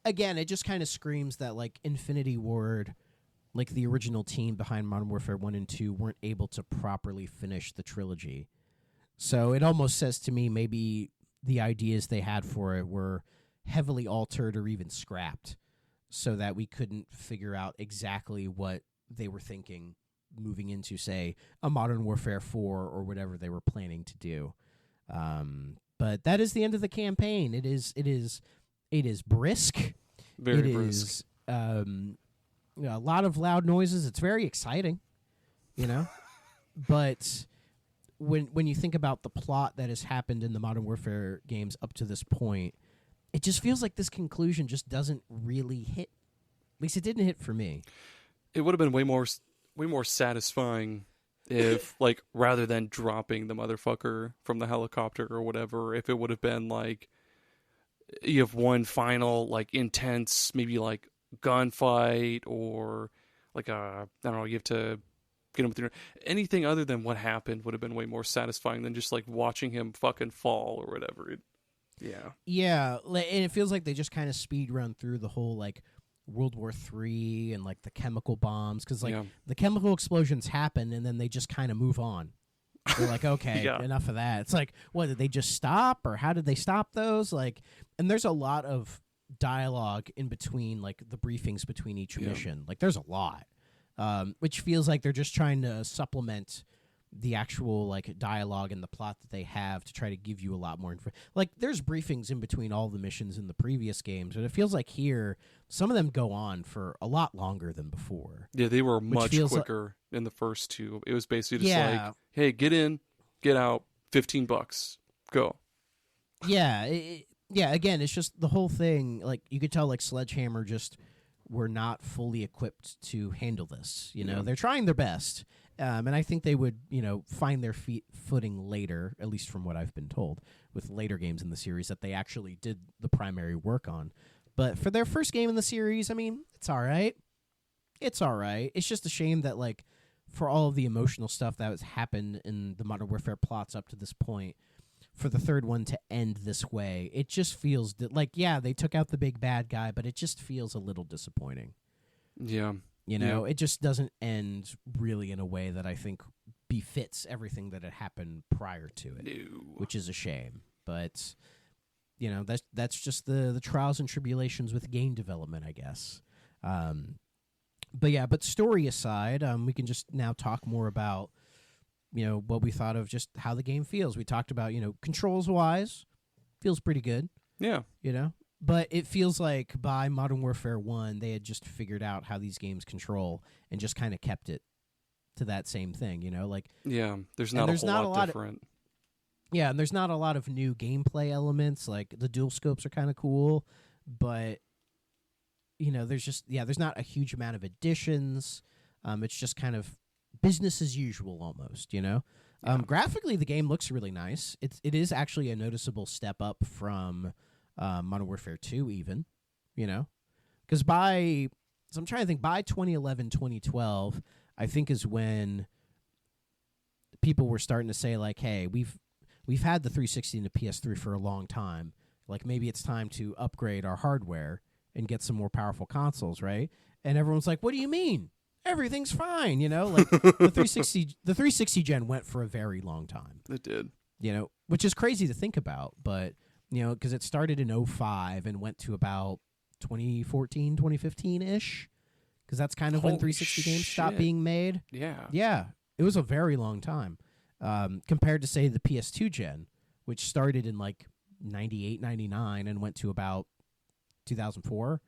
Again, it just kind of screams that, like, Infinity Ward, like the original team behind Modern Warfare 1 and 2, weren't able to properly finish the trilogy. So it almost says to me maybe the ideas they had for it were heavily altered or even scrapped so that we couldn't figure out exactly what they were thinking moving into, say, a Modern Warfare 4 or whatever they were planning to do. But that is the end of the campaign. It is brisk. Very it brisk. Is, a lot of loud noises. It's very exciting, but when you think about the plot that has happened in the Modern Warfare games up to this point, it just feels like this conclusion just doesn't really hit. At least it didn't hit for me. It would have been way more satisfying if, like, rather than dropping the motherfucker from the helicopter or whatever, if it would have been like you have one final, like, intense, maybe like gunfight or like I don't know, you have to get him with your anything other than what happened would have been way more satisfying than just like watching him fucking fall or whatever. Yeah, and it feels like they just kind of speed run through the whole like World War III and like the chemical bombs because the chemical explosions happen and then they just kind of move on. They're like, okay, enough of that. It's like, what, did they just stop or how did they stop those? Like, and there's a lot of dialogue in between, like the briefings between each mission. Like, there's a lot, which feels like they're just trying to supplement the actual like dialogue and the plot that they have to try to give you a lot more info. Like, there's briefings in between all the missions in the previous games, but it feels like here some of them go on for a lot longer than before. Yeah, they were much quicker in the first two. It was basically just like, hey, get in, get out, $15, go. Yeah, again, it's just the whole thing. Like, you could tell, like, Sledgehammer just were not fully equipped to handle this. They're trying their best, and I think they would, find their footing later, at least from what I've been told, with later games in the series that they actually did the primary work on. But for their first game in the series, I mean, it's all right. It's all right. It's just a shame that, like, for all of the emotional stuff that has happened in the Modern Warfare plots up to this point, for the third one to end this way, it just feels like, they took out the big bad guy, but it just feels a little disappointing. Yeah. It just doesn't end really in a way that I think befits everything that had happened prior to it, which is a shame. But, that's just the trials and tribulations with game development, I guess. But story aside, we can just now talk more about what we thought of just how the game feels. We talked about, controls wise, feels pretty good. Yeah. But it feels like by Modern Warfare 1, they had just figured out how these games control and just kind of kept it to that same thing, like. Yeah, there's not a whole lot different. Yeah, and there's not a lot of new gameplay elements. Like the dual scopes are kind of cool, but there's not a huge amount of additions. It's just kind of business as usual almost. Graphically, the game looks really nice. It is actually a noticeable step up from Modern Warfare 2, even. Because I'm trying to think, by 2011, 2012, I think is when people were starting to say like, hey, we've had the 360 and the PS3 for a long time. Like, maybe it's time to upgrade our hardware and get some more powerful consoles, right? And everyone's like, what do you mean? Everything's fine, Like, the 360 gen went for a very long time. It did. Which is crazy to think about, but, because it started in 2005 and went to about 2014, 2015-ish, because that's kind of when 360 games stopped being made. Yeah. Yeah, it was a very long time. Compared to, say, the PS2 gen, which started in, like, 98, 99 and went to about 2004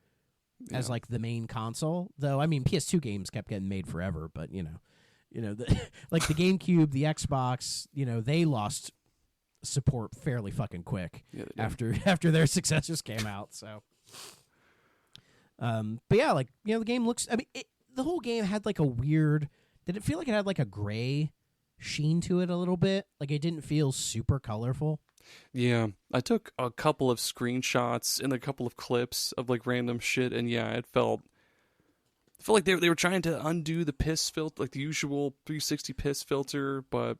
as, like, the main console. Though, I mean, PS2 games kept getting made forever, but, like the GameCube, the Xbox, they lost support fairly fucking quick after their successors came out, so. But, yeah, like, the game looks... I mean, the whole game had, like, a weird... Did it feel like it had, like, a gray sheen to it a little bit? Like, it didn't feel super colorful. Yeah, I took a couple of screenshots and a couple of clips of like random shit, and yeah, it felt like they were trying to undo the piss filter, like the usual 360 piss filter, but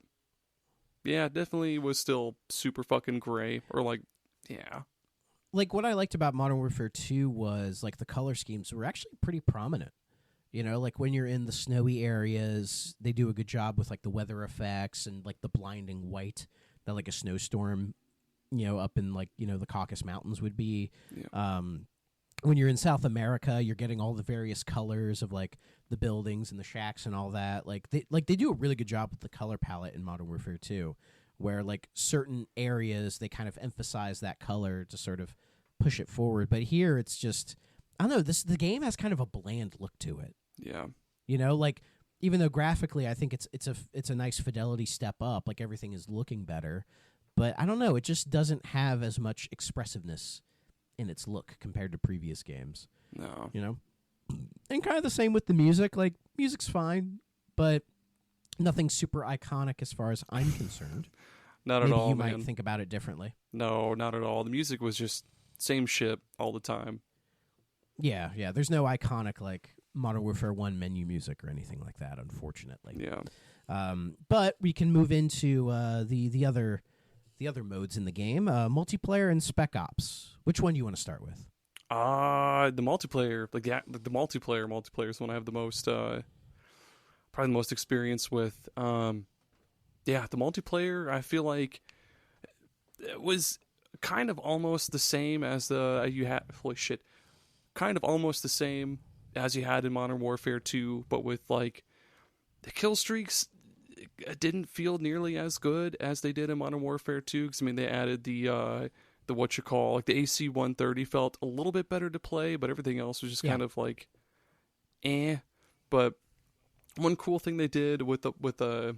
yeah, it definitely was still super fucking gray, or like, yeah. Like, what I liked about Modern Warfare 2 was like the color schemes were actually pretty prominent. Like when you're in the snowy areas, they do a good job with like the weather effects and like the blinding white that like a snowstorm, up in like, the Caucasus Mountains would be. Yeah. When you're in South America, you're getting all the various colors of like the buildings and the shacks and all that. Like they do a really good job with the color palette in Modern Warfare 2, where like certain areas they kind of emphasize that color to sort of push it forward. But here it's just, I don't know, the game has kind of a bland look to it. Yeah. Like even though graphically I think it's a nice fidelity step up, like everything is looking better, but I don't know, it just doesn't have as much expressiveness in its look compared to previous games. No. And kind of the same with the music. Like, music's fine, but nothing super iconic as far as I'm concerned. Not at all, you man. might think about it differently. No, not at all. The music was just same shit all the time. Yeah. There's no iconic, like, Modern Warfare 1 menu music or anything like that, unfortunately. Yeah. But we can move into the other modes in the game, multiplayer and Spec Ops. Which one do you want to start with? The multiplayer, the multiplayer is one I have the most, probably the most experience with. The multiplayer, I feel like it was kind of almost the same as kind of almost the same as you had in Modern Warfare 2, but with like the kill streaks didn't feel nearly as good as they did in Modern Warfare 2. Because I mean, they added the like the AC-130 felt a little bit better to play, but everything else was just kind of like, But one cool thing they did with the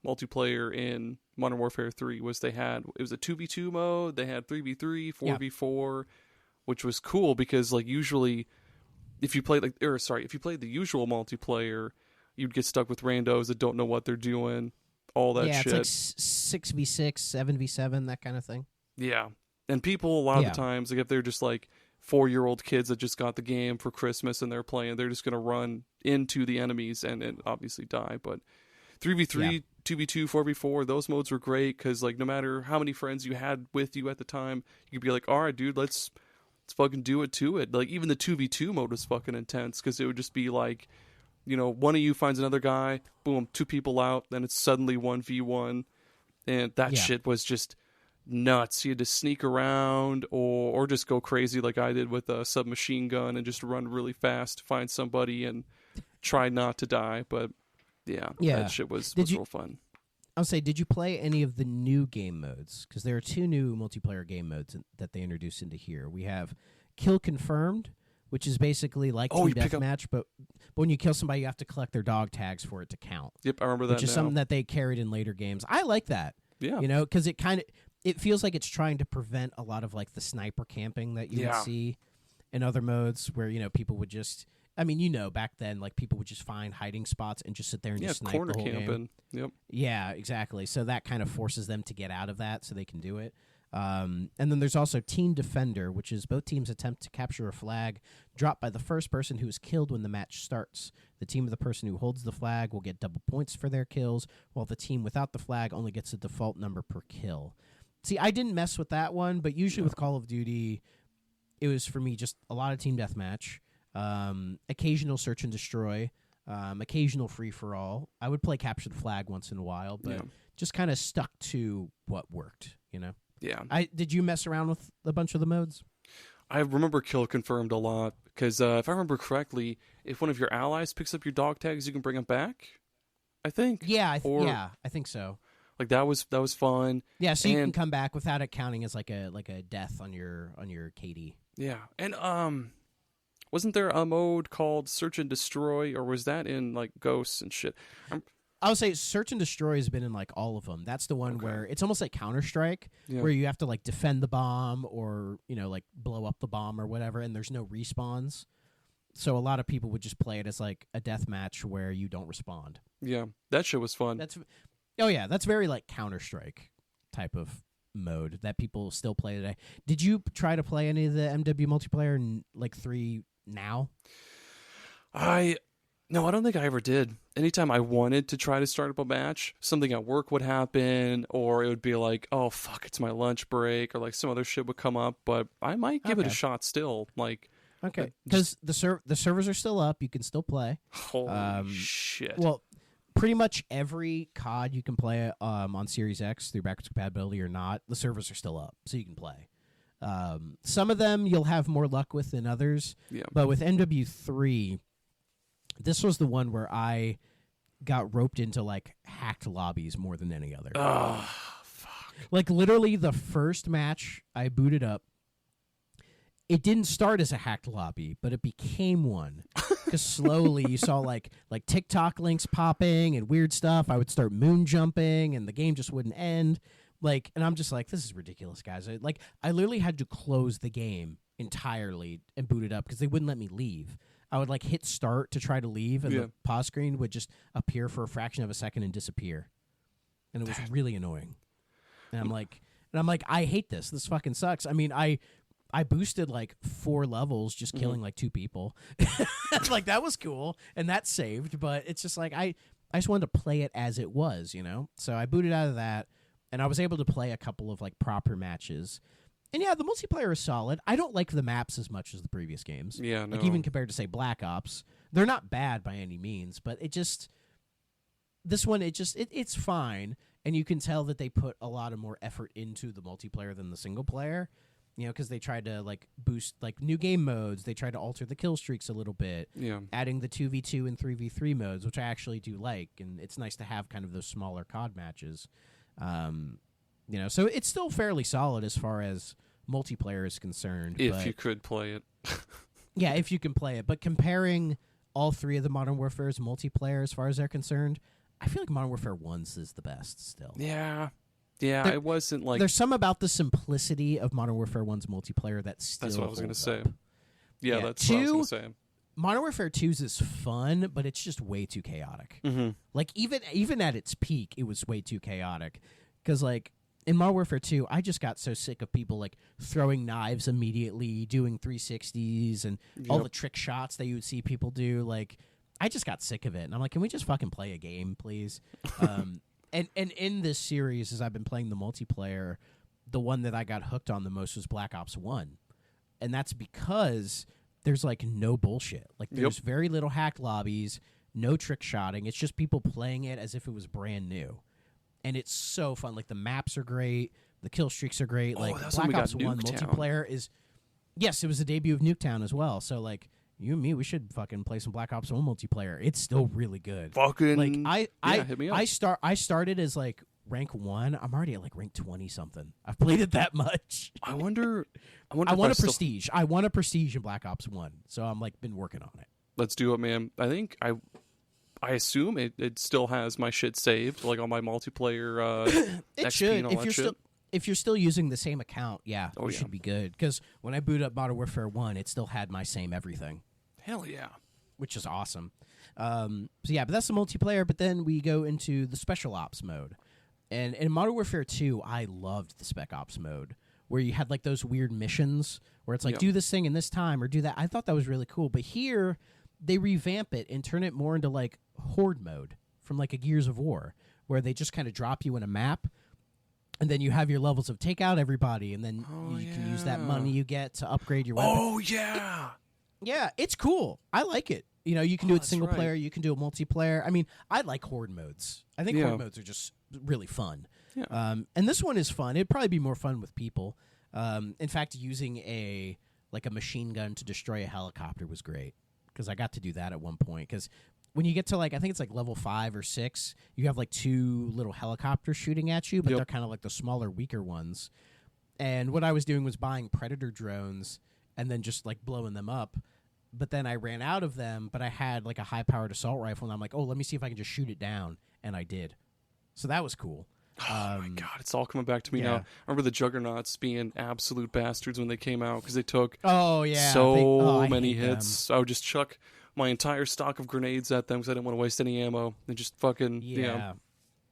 multiplayer in Modern Warfare 3 was it was a 2v2 mode. They had 3v3, 4v4, which was cool because like usually if you played the usual multiplayer, you'd get stuck with randos that don't know what they're doing, all that shit. Yeah, it's like 6v6, 7v7, that kind of thing. Yeah. And people, a lot of the times, like if they're just like 4-year-old kids that just got the game for Christmas and they're playing, they're just going to run into the enemies and obviously die. But 3v3, 2v2, 4v4, those modes were great because like no matter how many friends you had with you at the time, you could be like, all right, dude, let's fucking do it to it. Like even the 2v2 mode was fucking intense because it would just be like, one of you finds another guy, boom, 2 people out, then it's suddenly 1v1, and that shit was just nuts. You had to sneak around or just go crazy like I did with a submachine gun and just run really fast to find somebody and try not to die. But yeah. That shit was real fun. I'll say, did you play any of the new game modes? Because there are 2 new multiplayer game modes that they introduced into here. We have Kill Confirmed, which is basically like Team Deathmatch, but when you kill somebody, you have to collect their dog tags for it to count. Yep, I remember that. Which is something that they carried in later games. I like that. Yeah, because it feels like it's trying to prevent a lot of like the sniper camping that you would see in other modes, where people would just. I mean, back then, like, people would just find hiding spots and just sit there and just snipe corner the whole camping. game. Yep. Yeah, exactly. So that kind of forces them to get out of that so they can do it. And then there's also Team Defender, which is both teams attempt to capture a flag dropped by the first person who is killed when the match starts. The team of the person who holds the flag will get double points for their kills, while the team without the flag only gets a default number per kill. See, I didn't mess with that one, but usually with Call of Duty, it was, for me, just a lot of team deathmatch. Occasional search and destroy, occasional free-for-all. I would play capture the flag once in a while, but just kind of stuck to what worked, Yeah. Did you mess around with a bunch of the modes? I remember Kill Confirmed a lot, because if I remember correctly, if one of your allies picks up your dog tags, you can bring them back, I think. Yeah, I think so. Like, that was fun. Yeah, so you can come back without it counting as like a death on your KD. Yeah, and wasn't there a mode called Search and Destroy, or was that in, like, Ghosts and shit? I would say Search and Destroy has been in, like, all of them. That's the one where it's almost like Counter-Strike, where you have to, like, defend the bomb or, like, blow up the bomb or whatever, and there's no respawns. So a lot of people would just play it as, like, a death match where you don't respond. Yeah, that shit was fun. That's very, like, Counter-Strike type of mode that people still play today. Did you try to play any of the MW multiplayer in, like, 3 now? No, I don't think I ever did. Anytime I wanted to try to start up a match, something at work would happen, or it would be like, oh, fuck, it's my lunch break, or like some other shit would come up, but I might give it a shot still. Like, okay, because the servers are still up. You can still play. Holy shit. Well, pretty much every COD you can play on Series X through backwards compatibility or not, the servers are still up, so you can play. Some of them you'll have more luck with than others, but with MW3, this was the one where I got roped into, like, hacked lobbies more than any other. Oh, fuck. Like, literally the first match I booted up, it didn't start as a hacked lobby, but it became one. Because slowly you saw, like TikTok links popping and weird stuff. I would start moon jumping, and the game just wouldn't end. Like, and I'm just like, this is ridiculous, guys. I literally had to close the game entirely and boot it up because they wouldn't let me leave. I would, like, hit start to try to leave, and the pause screen would just appear for a fraction of a second and disappear. And it was really annoying. And I'm like, I hate this. This fucking sucks. I mean, I boosted, like, 4 levels just killing, like, 2 people. Like, that was cool, and that saved, but it's just like, I just wanted to play it as it was, So I booted out of that, and I was able to play a couple of, like, proper matches. And yeah, the multiplayer is solid. I don't like the maps as much as the previous games. Yeah, no. Like, even compared to, say, Black Ops. They're not bad by any means, but this one, it's fine. And you can tell that they put a lot of more effort into the multiplayer than the single player. Because they tried to, like, boost, like, new game modes. They tried to alter the kill streaks a little bit. Yeah. Adding the 2v2 and 3v3 modes, which I actually do like. And it's nice to have kind of those smaller COD matches. So it's still fairly solid as far as multiplayer is concerned. If you could play it. Yeah, if you can play it. But comparing all 3 of the Modern Warfare's multiplayer as far as they're concerned, I feel like Modern Warfare 1's is the best still. Yeah. Yeah, it wasn't like... There's some about the simplicity of Modern Warfare 1's multiplayer that still That's what I was going to say. Up. Yeah, that's what I was going to say. Modern Warfare 2's is fun, but it's just way too chaotic. Mm-hmm. Like, even at its peak, it was way too chaotic. Because, like, in Modern Warfare 2, I just got so sick of people, like, throwing knives immediately, doing 360s, and all the trick shots that you would see people do. Like, I just got sick of it. And I'm like, can we just fucking play a game, please? And in this series, as I've been playing the multiplayer, the one that I got hooked on the most was Black Ops 1. And that's because there's, like, no bullshit. Like, there's very little hacked lobbies, no trick shotting. It's just people playing it as if it was brand new. And it's so fun. Like, the maps are great. The kill streaks are great. Like, Black Ops 1 multiplayer is... Yes, it was the debut of Nuketown as well. So, like, You and me, we should fucking play some Black Ops 1 multiplayer. It's still really good. Fucking like hit me up. I started as like rank 1. I'm already at like rank 20 something. I've played it that much. I wonder. I want a prestige. I want a prestige in Black Ops 1. So I'm like been working on it. Let's do it, man. I think I assume it still has my shit saved, like on my multiplayer. It XP should. and all that shit. If you're still using the same account, you yeah. should be good. Because when I boot up Modern Warfare 1, it still had my same everything. Hell yeah. Which is awesome. So yeah, but that's the multiplayer. But then we go into the Special Ops mode. And in Modern Warfare 2, I loved the Spec Ops mode, where you had like those weird missions where it's like, do this thing in this time or do that. I thought that was really cool. But here, they revamp it and turn it more into like Horde mode from like a Gears of War, where they just kind of drop you in a map. And then you have your levels of take out everybody, and then you can use that money you get to upgrade your weapon. Oh, yeah. Yeah, it's cool. I like it. You know, you can do it single player, you can do it multiplayer. I mean, I like Horde modes. I think Horde modes are just really fun. Yeah. And this one is fun. It'd probably be more fun with people. In fact, using a machine gun to destroy a helicopter was great, because I got to do that at one point. Because when you get to like, I think it's like level 5 or 6, you have like 2 little helicopters shooting at you, but they're kind of like the smaller, weaker ones. And what I was doing was buying Predator drones and then just like blowing them up. But then I ran out of them, but I had like a high-powered assault rifle, and I'm like, oh, let me see if I can just shoot it down. And I did. So that was cool. Oh my god, it's all coming back to me now. I remember the Juggernauts being absolute bastards when they came out, because they took so many hits. I would just chuck my entire stock of grenades at them because I didn't want to waste any ammo. And just fucking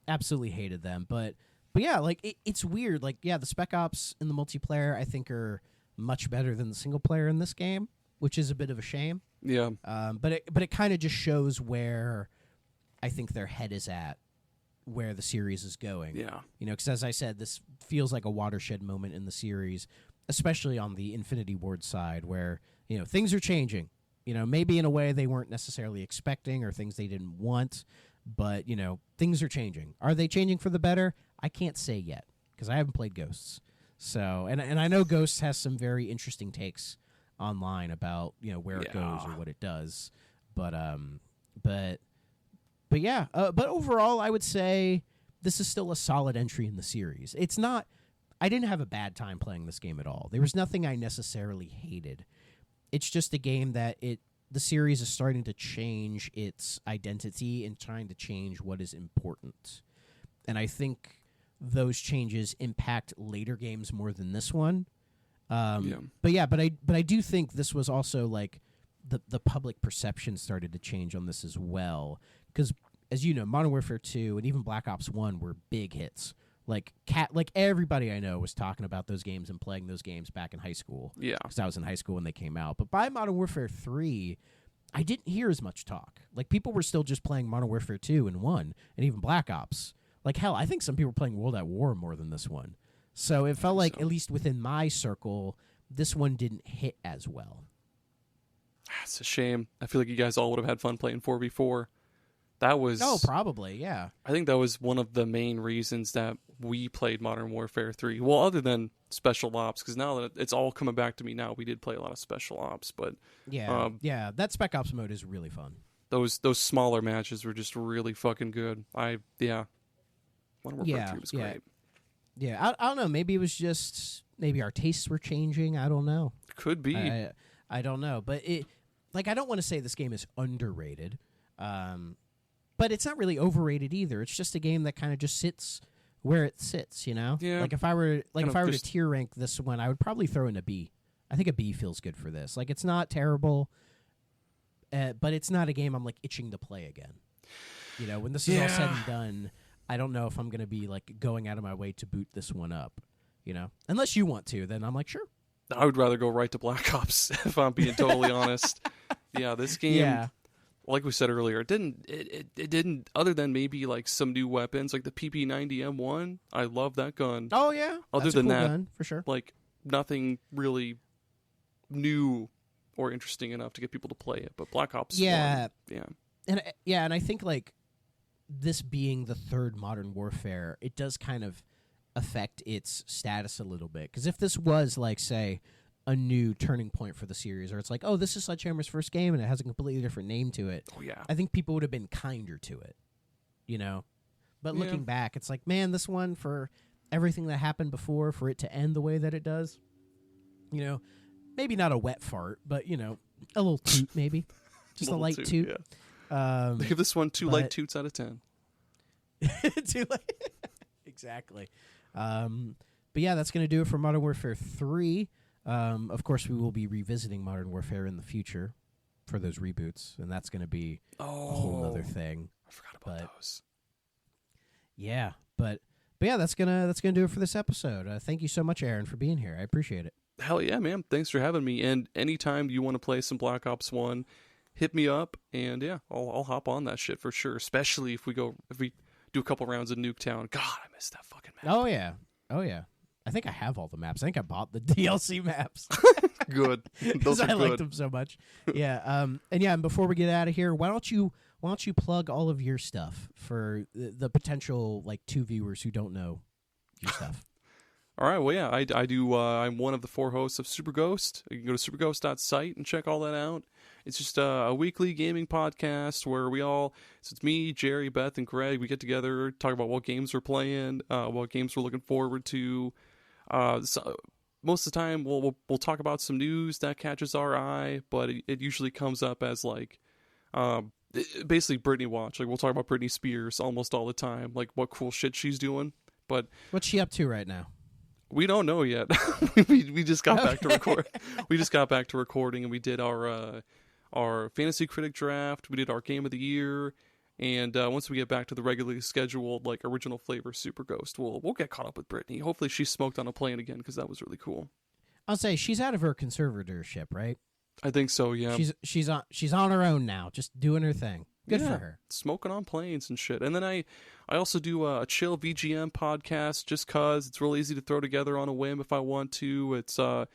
absolutely hated them. But yeah, like it's weird. Like the Spec Ops in the multiplayer I think are much better than the single player in this game, which is a bit of a shame. Yeah. But it kind of just shows where I think their head is at, where the series is going. Yeah. You know, because as I said, this feels like a watershed moment in the series, especially on the Infinity Ward side, where, you know, things are changing. You know, maybe in a way they weren't necessarily expecting, or things they didn't want, but, you know, things are changing. Are they changing for the better? I can't say yet, because I haven't played Ghosts. So, and I know Ghosts has some very interesting takes online about, you know, where it goes or what it does. But overall, I would say this is still a solid entry in the series. It's not. I didn't have a bad time playing this game at all. There was nothing I necessarily hated. It's just a game that the series is starting to change its identity and trying to change what is important. And I think those changes impact later games more than this one. But I do think this was also like the public perception started to change on this as well. Because, as you know, Modern Warfare 2 and even Black Ops 1 were big hits. Like everybody I know was talking about those games and playing those games back in high school. Yeah, because I was in high school when they came out. But by Modern Warfare 3, I didn't hear as much talk. Like, people were still just playing Modern Warfare 2 and 1, and even Black Ops. Like, hell, I think some people were playing World at War more than this one. So it felt like, at least within my circle, this one didn't hit as well. It's a shame. I feel like you guys all would have had fun playing 4v4. That was... Oh, probably, yeah. I think that was one of the main reasons that we played Modern Warfare 3. Well, other than Special Ops, because now that it's all coming back to me now, we did play a lot of Special Ops, but... Yeah, that Spec Ops mode is really fun. Those smaller matches were just really fucking good. Modern Warfare 3 was great. Yeah, I don't know. Maybe it was just... Maybe our tastes were changing. I don't know. Could be. I don't know. But I don't want to say this game is underrated. But it's not really overrated either. It's just a game that kind of just sits where it sits, you know? Yeah. Like, if I were to tier rank this one, I would probably throw in a B. I think a B feels good for this. Like, it's not terrible, but it's not a game I'm, like, itching to play again. You know, when this is all said and done, I don't know if I'm going to be, like, going out of my way to boot this one up, you know? Unless you want to, then I'm like, sure. I would rather go right to Black Ops, if I'm being totally honest. Yeah, this game... Yeah. Like we said earlier, it didn't. Other than maybe like some new weapons, like the PP90M1. I love that gun. Oh yeah. Other than that, gun, for sure. Like nothing really new or interesting enough to get people to play it. But Black Ops, 1, and I think like this being the third Modern Warfare, it does kind of affect its status a little bit. Because if this was like, say, a new turning point for the series, or it's like, oh, this is Sledgehammer's first game and it has a completely different name to it. Oh yeah. I think people would have been kinder to it, you know. But looking back, it's like, man, this one, for everything that happened before, for it to end the way that it does, you know, maybe not a wet fart, but, you know, a little toot maybe. Just a light toot. Yeah. They give this one 2 light toots out of 10. 2 light. Exactly. But yeah, that's going to do it for Modern Warfare 3. Of course, we will be revisiting Modern Warfare in the future for those reboots, and that's going to be a whole other thing. I forgot about those. Yeah, but yeah, that's gonna do it for this episode. Thank you so much, Aaron, for being here. I appreciate it. Hell yeah, man! Thanks for having me. And anytime you want to play some Black Ops 1, hit me up, and yeah, I'll hop on that shit for sure. Especially if we do a couple rounds in Nuketown. God, I miss that fucking map. Oh yeah. I think I have all the maps. I think I bought the DLC maps. Good. Those are I liked them so much. Yeah. And before we get out of here, why don't you plug all of your stuff for the potential like 2 viewers who don't know your stuff? All right. Well, yeah, I do. I'm one of the 4 hosts of SuperGhost. You can go to superghost.site and check all that out. It's just a weekly gaming podcast where it's me, Jerry, Beth, and Greg. We get together, talk about what games we're playing, what games we're looking forward to. So most of the time, we'll talk about some news that catches our eye, but it usually comes up as like, basically Britney watch. Like we'll talk about Britney Spears almost all the time, like what cool shit she's doing. But what's she up to right now? We don't know yet. we just got back to record. We just got back to recording, and we did our fantasy critic draft. We did our game of the year, and once we get back to the regularly scheduled like original flavor Super Ghost, we'll get caught up with Brittany. Hopefully, she's smoked on a plane again because that was really cool. I'll say she's out of her conservatorship, right? I think so. Yeah, she's on her own now, just doing her thing. Good for her. Smoking on planes and shit. And then I also do a chill VGM podcast just cause it's real easy to throw together on a whim if I want to. It's all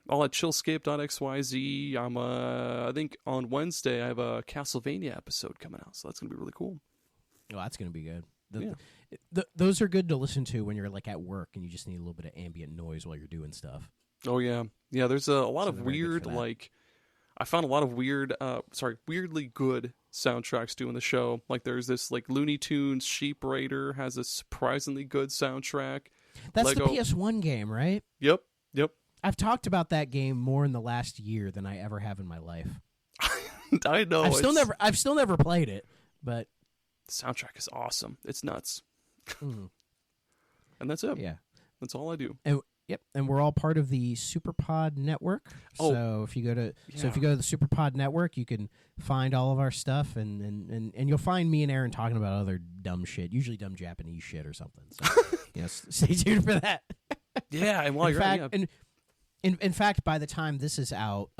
at chillscape.xyz. I think on Wednesday I have a Castlevania episode coming out, so that's gonna be really cool. Oh, that's gonna be good. Those are good to listen to when you're like at work and you just need a little bit of ambient noise while you're doing stuff. Oh yeah. There's a lot of weird I found a lot of weirdly good soundtracks doing the show. Like there's this like Looney Tunes Sheep Raider has a surprisingly good soundtrack. That's the PS1 game, right? Yep. I've talked about that game more in the last year than I ever have in my life. I know. I've still never played it, but the soundtrack is awesome. It's nuts. And that's it. Yeah. That's all I do. Yep, and we're all part of the SuperPod network. So if you go to the SuperPod network, you can find all of our stuff, and you'll find me and Aaron talking about other dumb shit, usually dumb Japanese shit or something. So stay tuned for that. Yeah, and while in fact, by the time this is out,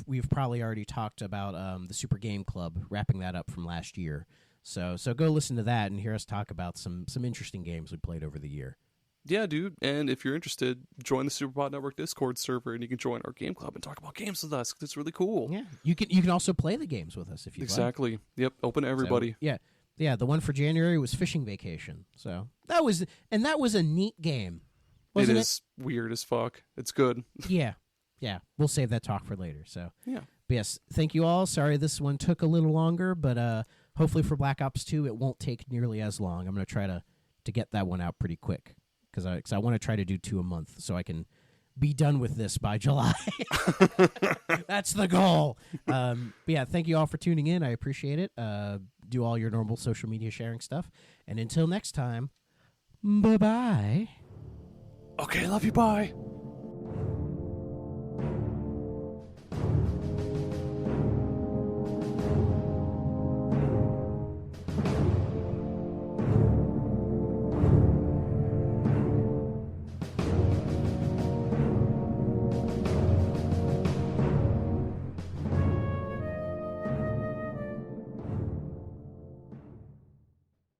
we've probably already talked about the Super Game Club, wrapping that up from last year. So go listen to that and hear us talk about some interesting games we played over the year. Yeah, dude. And if you're interested, join the SuperPod Network Discord server, and you can join our game club and talk about games with us. It's really cool. Yeah, you can also play the games with us if you exactly. Like. Yep, open to everybody. So, yeah. The one for January was Fishing Vacation. So that was a neat game. Wasn't it is weird as fuck. It's good. Yeah. We'll save that talk for later. So yeah. But yes, thank you all. Sorry this one took a little longer, but hopefully for Black Ops 2 it won't take nearly as long. I'm going to try to get that one out pretty quick. Because I want to try to do 2 a month so I can be done with this by July. That's the goal. But yeah, thank you all for tuning in. I appreciate it. Do all your normal social media sharing stuff. And until next time, bye-bye. Okay, love you, bye.